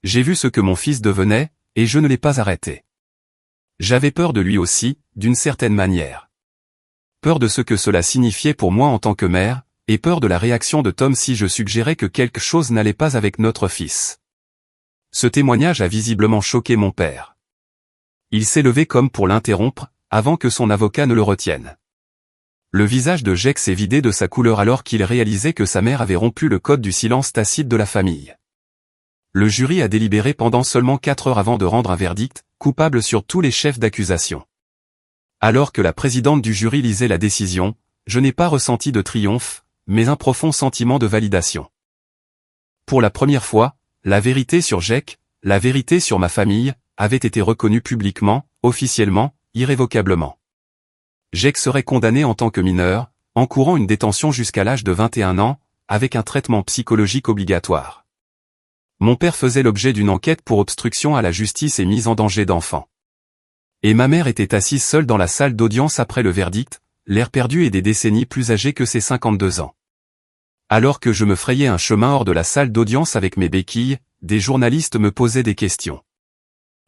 J'ai vu ce que mon fils devenait, et je ne l'ai pas arrêté. J'avais peur de lui aussi, d'une certaine manière. Peur de ce que cela signifiait pour moi en tant que mère, et peur de la réaction de Tom si je suggérais que quelque chose n'allait pas avec notre fils. Ce témoignage a visiblement choqué mon père. Il s'est levé comme pour l'interrompre, avant que son avocat ne le retienne. Le visage de Jake s'est vidé de sa couleur alors qu'il réalisait que sa mère avait rompu le code du silence tacite de la famille. Le jury a délibéré pendant seulement 4 heures avant de rendre un verdict, coupable sur tous les chefs d'accusation. Alors que la présidente du jury lisait la décision, je n'ai pas ressenti de triomphe, mais un profond sentiment de validation. Pour la première fois, la vérité sur Jake, la vérité sur ma famille, avait été reconnue publiquement, officiellement, irrévocablement. Jake serait condamné en tant que mineur, encourant une détention jusqu'à l'âge de 21 ans, avec un traitement psychologique obligatoire. Mon père faisait l'objet d'une enquête pour obstruction à la justice et mise en danger d'enfant. Et ma mère était assise seule dans la salle d'audience après le verdict, l'air perdu et des décennies plus âgée que ses 52 ans. Alors que je me frayais un chemin hors de la salle d'audience avec mes béquilles, des journalistes me posaient des questions.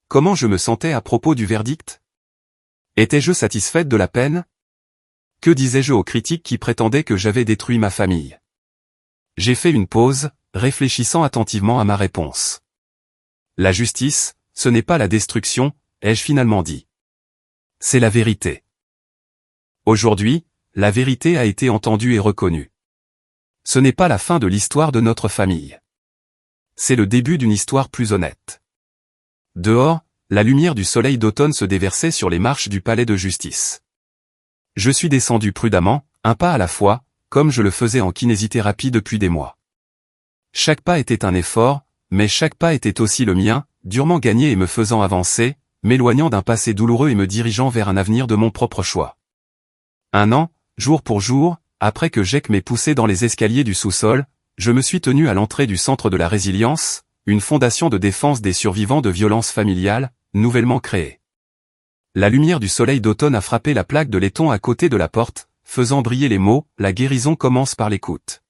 Comment je me sentais à propos du verdict? Étais-je satisfaite de la peine? Que disais-je aux critiques qui prétendaient que j'avais détruit ma famille? J'ai fait une pause, réfléchissant attentivement à ma réponse. La justice, ce n'est pas la destruction, ai-je finalement dit. C'est la vérité. Aujourd'hui, la vérité a été entendue et reconnue. Ce n'est pas la fin de l'histoire de notre famille. C'est le début d'une histoire plus honnête. Dehors, la lumière du soleil d'automne se déversait sur les marches du palais de justice. Je suis descendu prudemment, un pas à la fois, comme je le faisais en kinésithérapie depuis des mois. Chaque pas était un effort, mais chaque pas était aussi le mien, durement gagné et me faisant avancer, m'éloignant d'un passé douloureux et me dirigeant vers un avenir de mon propre choix. Un an, jour pour jour, après que Jake m'ait poussé dans les escaliers du sous-sol, je me suis tenu à l'entrée du Centre de la Résilience, une fondation de défense des survivants de violences familiales, nouvellement créée. La lumière du soleil d'automne a frappé la plaque de laiton à côté de la porte, faisant briller les mots « La guérison commence par l'écoute ».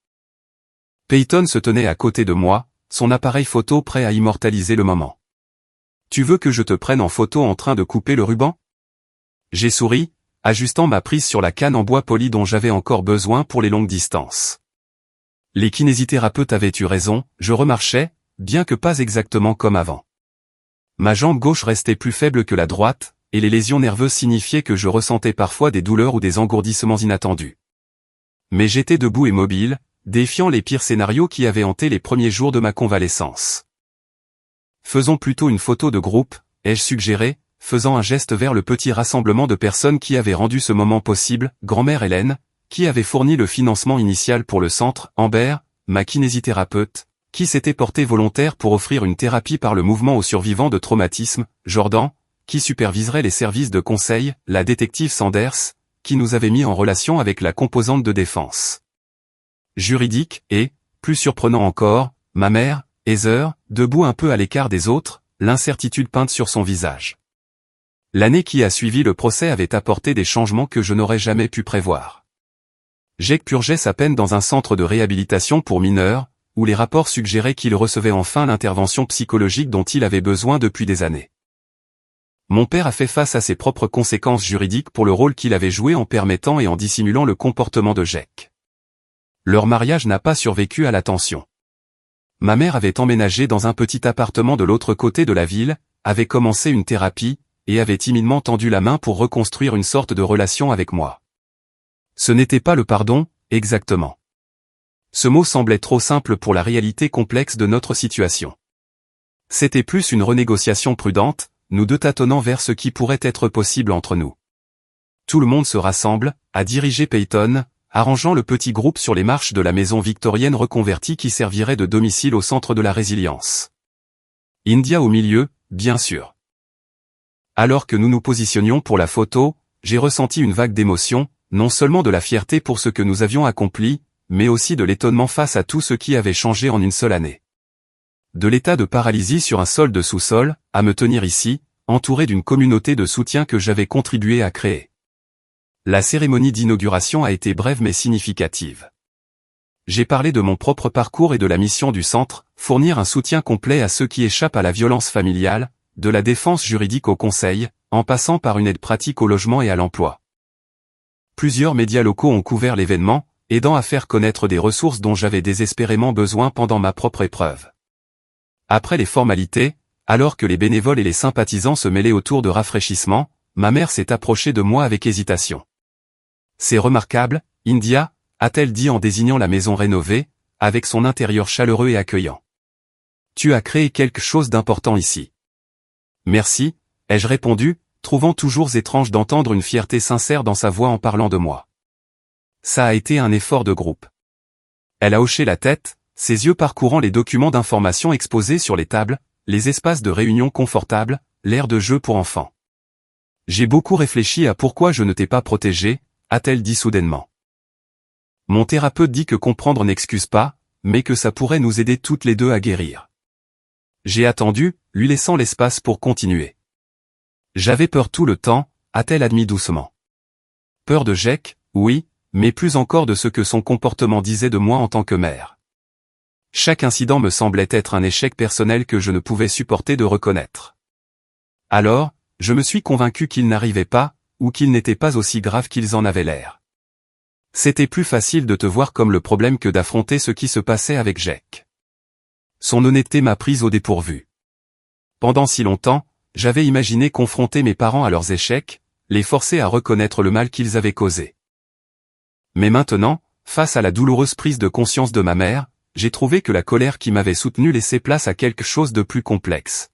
Peyton se tenait à côté de moi, son appareil photo prêt à immortaliser le moment. « Tu veux que je te prenne en photo en train de couper le ruban ?» J'ai souri, ajustant ma prise sur la canne en bois poli dont j'avais encore besoin pour les longues distances. Les kinésithérapeutes avaient eu raison, je remarchais, bien que pas exactement comme avant. Ma jambe gauche restait plus faible que la droite, et les lésions nerveuses signifiaient que je ressentais parfois des douleurs ou des engourdissements inattendus. Mais j'étais debout et mobile, défiant les pires scénarios qui avaient hanté les premiers jours de ma convalescence. Faisons plutôt une photo de groupe, ai-je suggéré, faisant un geste vers le petit rassemblement de personnes qui avaient rendu ce moment possible, grand-mère Hélène, qui avait fourni le financement initial pour le centre, Amber, ma kinésithérapeute, qui s'était portée volontaire pour offrir une thérapie par le mouvement aux survivants de traumatisme, Jordan, qui superviserait les services de conseil, la détective Sanders, qui nous avait mis en relation avec la composante de défense juridique, et, plus surprenant encore, ma mère, Heather, debout un peu à l'écart des autres, l'incertitude peinte sur son visage. L'année qui a suivi le procès avait apporté des changements que je n'aurais jamais pu prévoir. Jake purgeait sa peine dans un centre de réhabilitation pour mineurs, où les rapports suggéraient qu'il recevait enfin l'intervention psychologique dont il avait besoin depuis des années. Mon père a fait face à ses propres conséquences juridiques pour le rôle qu'il avait joué en permettant et en dissimulant le comportement de Jake. Leur mariage n'a pas survécu à la tension. Ma mère avait emménagé dans un petit appartement de l'autre côté de la ville, avait commencé une thérapie, et avait timidement tendu la main pour reconstruire une sorte de relation avec moi. Ce n'était pas le pardon, exactement. Ce mot semblait trop simple pour la réalité complexe de notre situation. C'était plus une renégociation prudente, nous deux tâtonnant vers ce qui pourrait être possible entre nous. Tout le monde se rassemble, a dirigé Peyton, arrangeant le petit groupe sur les marches de la maison victorienne reconvertie qui servirait de domicile au centre de la résilience. India au milieu, bien sûr. Alors que nous nous positionnions pour la photo, j'ai ressenti une vague d'émotion, non seulement de la fierté pour ce que nous avions accompli, mais aussi de l'étonnement face à tout ce qui avait changé en une seule année. De l'état de paralysie sur un sol de sous-sol, à me tenir ici, entouré d'une communauté de soutien que j'avais contribué à créer. La cérémonie d'inauguration a été brève mais significative. J'ai parlé de mon propre parcours et de la mission du centre, fournir un soutien complet à ceux qui échappent à la violence familiale, de la défense juridique au conseil, en passant par une aide pratique au logement et à l'emploi. Plusieurs médias locaux ont couvert l'événement, aidant à faire connaître des ressources dont j'avais désespérément besoin pendant ma propre épreuve. Après les formalités, alors que les bénévoles et les sympathisants se mêlaient autour de rafraîchissements, ma mère s'est approchée de moi avec hésitation. C'est remarquable, India, a-t-elle dit en désignant la maison rénovée, avec son intérieur chaleureux et accueillant. Tu as créé quelque chose d'important ici. Merci, ai-je répondu, trouvant toujours étrange d'entendre une fierté sincère dans sa voix en parlant de moi. Ça a été un effort de groupe. Elle a hoché la tête, ses yeux parcourant les documents d'information exposés sur les tables, les espaces de réunion confortables, l'air de jeu pour enfants. J'ai beaucoup réfléchi à pourquoi je ne t'ai pas protégé, a-t-elle dit soudainement. Mon thérapeute dit que comprendre n'excuse pas, mais que ça pourrait nous aider toutes les deux à guérir. J'ai attendu, lui laissant l'espace pour continuer. J'avais peur tout le temps, a-t-elle admis doucement. Peur de Jake, oui, mais plus encore de ce que son comportement disait de moi en tant que mère. Chaque incident me semblait être un échec personnel que je ne pouvais supporter de reconnaître. Alors, je me suis convaincu qu'ils n'arrivaient pas, ou qu'ils n'étaient pas aussi graves qu'ils en avaient l'air. C'était plus facile de te voir comme le problème que d'affronter ce qui se passait avec Jake. Son honnêteté m'a prise au dépourvu. Pendant si longtemps, j'avais imaginé confronter mes parents à leurs échecs, les forcer à reconnaître le mal qu'ils avaient causé. Mais maintenant, face à la douloureuse prise de conscience de ma mère, j'ai trouvé que la colère qui m'avait soutenu laissait place à quelque chose de plus complexe.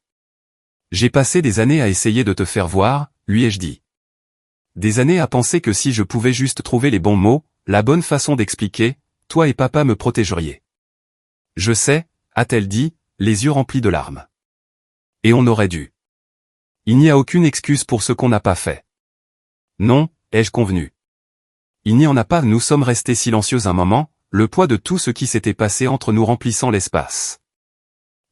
J'ai passé des années à essayer de te faire voir, lui ai-je dit. Des années à penser que si je pouvais juste trouver les bons mots, la bonne façon d'expliquer, toi et papa me protégeriez. Je sais, a-t-elle dit, les yeux remplis de larmes. Et on aurait dû. Il n'y a aucune excuse pour ce qu'on n'a pas fait. Non, ai-je convenu. Il n'y en a pas, nous sommes restés silencieux un moment, le poids de tout ce qui s'était passé entre nous remplissant l'espace.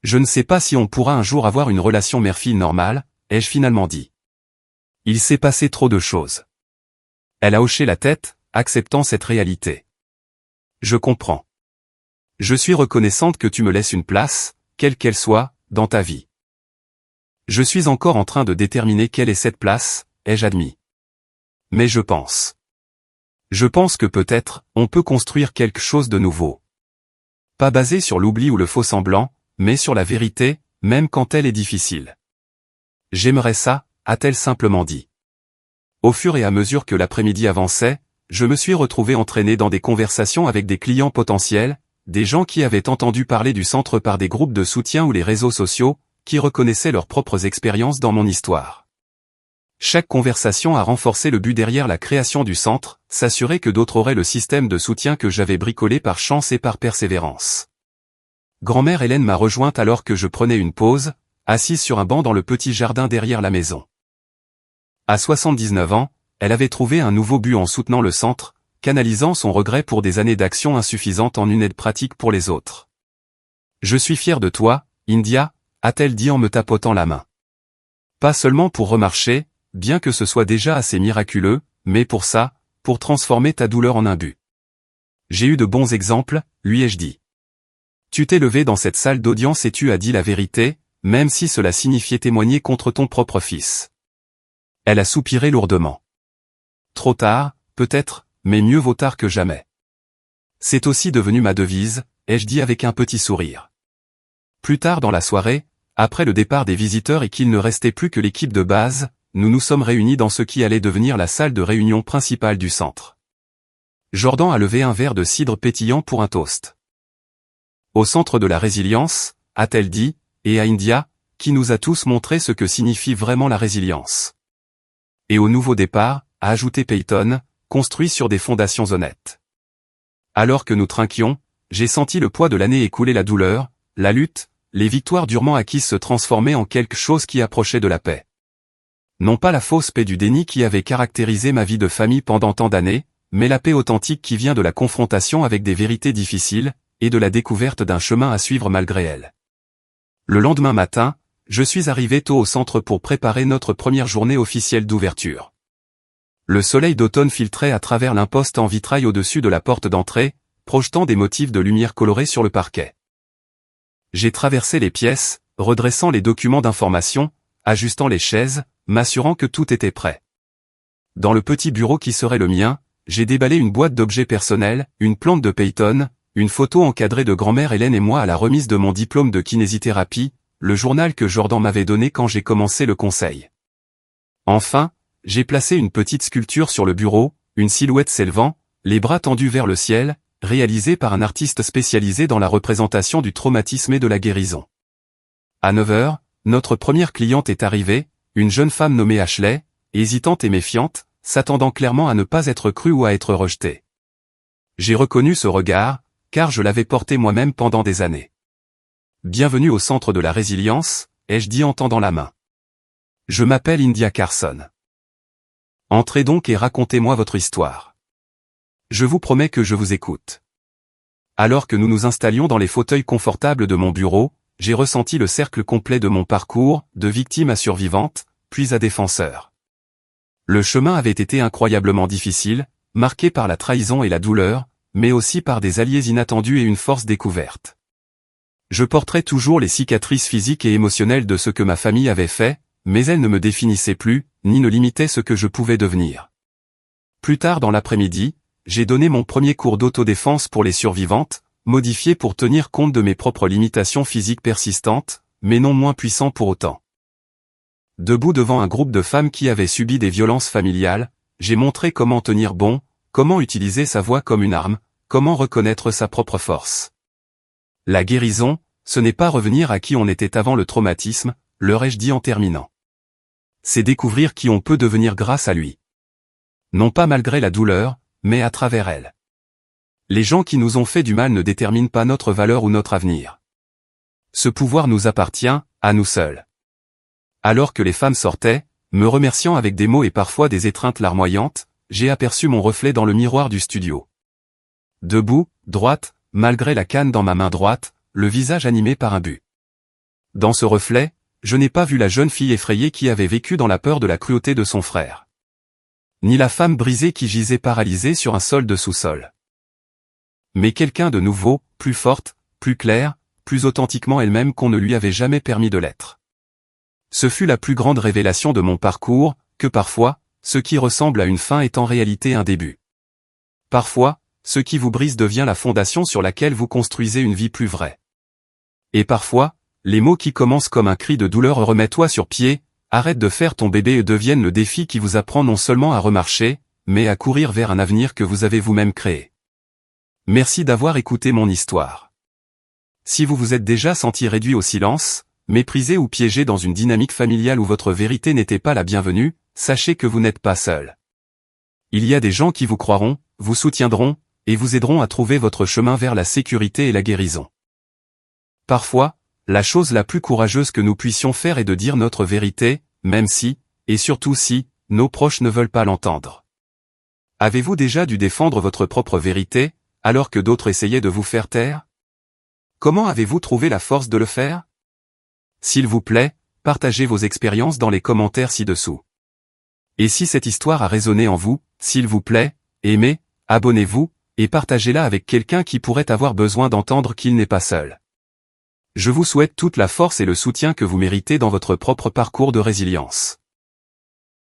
Je ne sais pas si on pourra un jour avoir une relation mère-fille normale, ai-je finalement dit. Il s'est passé trop de choses. Elle a hoché la tête, acceptant cette réalité. Je comprends. Je suis reconnaissante que tu me laisses une place, quelle qu'elle soit, dans ta vie. Je suis encore en train de déterminer quelle est cette place, ai-je admis. Mais je pense que peut-être, on peut construire quelque chose de nouveau. Pas basé sur l'oubli ou le faux semblant, mais sur la vérité, même quand elle est difficile. J'aimerais ça, a-t-elle simplement dit. Au fur et à mesure que l'après-midi avançait, je me suis retrouvé entraîné dans des conversations avec des clients potentiels, des gens qui avaient entendu parler du centre par des groupes de soutien ou les réseaux sociaux, qui reconnaissaient leurs propres expériences dans mon histoire. Chaque conversation a renforcé le but derrière la création du centre, s'assurer que d'autres auraient le système de soutien que j'avais bricolé par chance et par persévérance. Grand-mère Hélène m'a rejointe alors que je prenais une pause, assise sur un banc dans le petit jardin derrière la maison. À 79 ans, elle avait trouvé un nouveau but en soutenant le centre, canalisant son regret pour des années d'action insuffisantes en une aide pratique pour les autres. Je suis fier de toi, India, a-t-elle dit en me tapotant la main. Pas seulement pour remarcher, bien que ce soit déjà assez miraculeux, mais pour ça, pour transformer ta douleur en un but. J'ai eu de bons exemples, lui ai-je dit. Tu t'es levé dans cette salle d'audience et tu as dit la vérité, même si cela signifiait témoigner contre ton propre fils. Elle a soupiré lourdement. Trop tard, peut-être, mais mieux vaut tard que jamais. C'est aussi devenu ma devise, ai-je dit avec un petit sourire. Plus tard dans la soirée, après le départ des visiteurs et qu'il ne restait plus que l'équipe de base, nous nous sommes réunis dans ce qui allait devenir la salle de réunion principale du centre. Jordan a levé un verre de cidre pétillant pour un toast. Au centre de la résilience, a-t-elle dit, et à India, qui nous a tous montré ce que signifie vraiment la résilience. Et au nouveau départ, a ajouté Peyton, construit sur des fondations honnêtes. Alors que nous trinquions, j'ai senti le poids de l'année écoulée, la douleur, la lutte, les victoires durement acquises se transformer en quelque chose qui approchait de la paix. Non pas la fausse paix du déni qui avait caractérisé ma vie de famille pendant tant d'années, mais la paix authentique qui vient de la confrontation avec des vérités difficiles, et de la découverte d'un chemin à suivre malgré elles. Le lendemain matin, je suis arrivé tôt au centre pour préparer notre première journée officielle d'ouverture. Le soleil d'automne filtrait à travers l'imposte en vitrail au-dessus de la porte d'entrée, projetant des motifs de lumière colorée sur le parquet. J'ai traversé les pièces, redressant les documents d'information, ajustant les chaises, m'assurant que tout était prêt. Dans le petit bureau qui serait le mien, j'ai déballé une boîte d'objets personnels, une plante de Peyton, une photo encadrée de grand-mère Hélène et moi à la remise de mon diplôme de kinésithérapie, le journal que Jordan m'avait donné quand j'ai commencé le conseil. Enfin, j'ai placé une petite sculpture sur le bureau, une silhouette s'élevant, les bras tendus vers le ciel, réalisé par un artiste spécialisé dans la représentation du traumatisme et de la guérison. À 9 heures, notre première cliente est arrivée, une jeune femme nommée Ashley, hésitante et méfiante, s'attendant clairement à ne pas être crue ou à être rejetée. J'ai reconnu ce regard, car je l'avais porté moi-même pendant des années. Bienvenue au centre de la résilience, ai-je dit en tendant la main. Je m'appelle India Carson. Entrez donc et racontez-moi votre histoire. Je vous promets que je vous écoute. Alors que nous nous installions dans les fauteuils confortables de mon bureau, j'ai ressenti le cercle complet de mon parcours, de victime à survivante, puis à défenseur. Le chemin avait été incroyablement difficile, marqué par la trahison et la douleur, mais aussi par des alliés inattendus et une force découverte. Je porterai toujours les cicatrices physiques et émotionnelles de ce que ma famille avait fait, mais elles ne me définissaient plus, ni ne limitaient ce que je pouvais devenir. Plus tard dans l'après-midi, j'ai donné mon premier cours d'autodéfense pour les survivantes, modifié pour tenir compte de mes propres limitations physiques persistantes, mais non moins puissants pour autant. Debout devant un groupe de femmes qui avaient subi des violences familiales, j'ai montré comment tenir bon, comment utiliser sa voix comme une arme, comment reconnaître sa propre force. La guérison, ce n'est pas revenir à qui on était avant le traumatisme, leur ai-je dit en terminant. C'est découvrir qui on peut devenir grâce à lui. Non pas malgré la douleur, mais à travers elle. Les gens qui nous ont fait du mal ne déterminent pas notre valeur ou notre avenir. Ce pouvoir nous appartient, à nous seuls. Alors que les femmes sortaient, me remerciant avec des mots et parfois des étreintes larmoyantes, j'ai aperçu mon reflet dans le miroir du studio. Debout, droite, malgré la canne dans ma main droite, le visage animé par un but. Dans ce reflet, je n'ai pas vu la jeune fille effrayée qui avait vécu dans la peur de la cruauté de son frère. Ni la femme brisée qui gisait paralysée sur un sol de sous-sol. Mais quelqu'un de nouveau, plus forte, plus claire, plus authentiquement elle-même qu'on ne lui avait jamais permis de l'être. Ce fut la plus grande révélation de mon parcours, que parfois, ce qui ressemble à une fin est en réalité un début. Parfois, ce qui vous brise devient la fondation sur laquelle vous construisez une vie plus vraie. Et parfois, les mots qui commencent comme un cri de douleur remets-toi sur pied, arrête de faire ton bébé et deviennent le défi qui vous apprend non seulement à remarcher, mais à courir vers un avenir que vous avez vous-même créé. Merci d'avoir écouté mon histoire. Si vous vous êtes déjà senti réduit au silence, méprisé ou piégé dans une dynamique familiale où votre vérité n'était pas la bienvenue, sachez que vous n'êtes pas seul. Il y a des gens qui vous croiront, vous soutiendront, et vous aideront à trouver votre chemin vers la sécurité et la guérison. Parfois, la chose la plus courageuse que nous puissions faire est de dire notre vérité, même si, et surtout si, nos proches ne veulent pas l'entendre. Avez-vous déjà dû défendre votre propre vérité, alors que d'autres essayaient de vous faire taire? Comment avez-vous trouvé la force de le faire? S'il vous plaît, partagez vos expériences dans les commentaires ci-dessous. Et si cette histoire a résonné en vous, s'il vous plaît, aimez, abonnez-vous, et partagez-la avec quelqu'un qui pourrait avoir besoin d'entendre qu'il n'est pas seul. Je vous souhaite toute la force et le soutien que vous méritez dans votre propre parcours de résilience.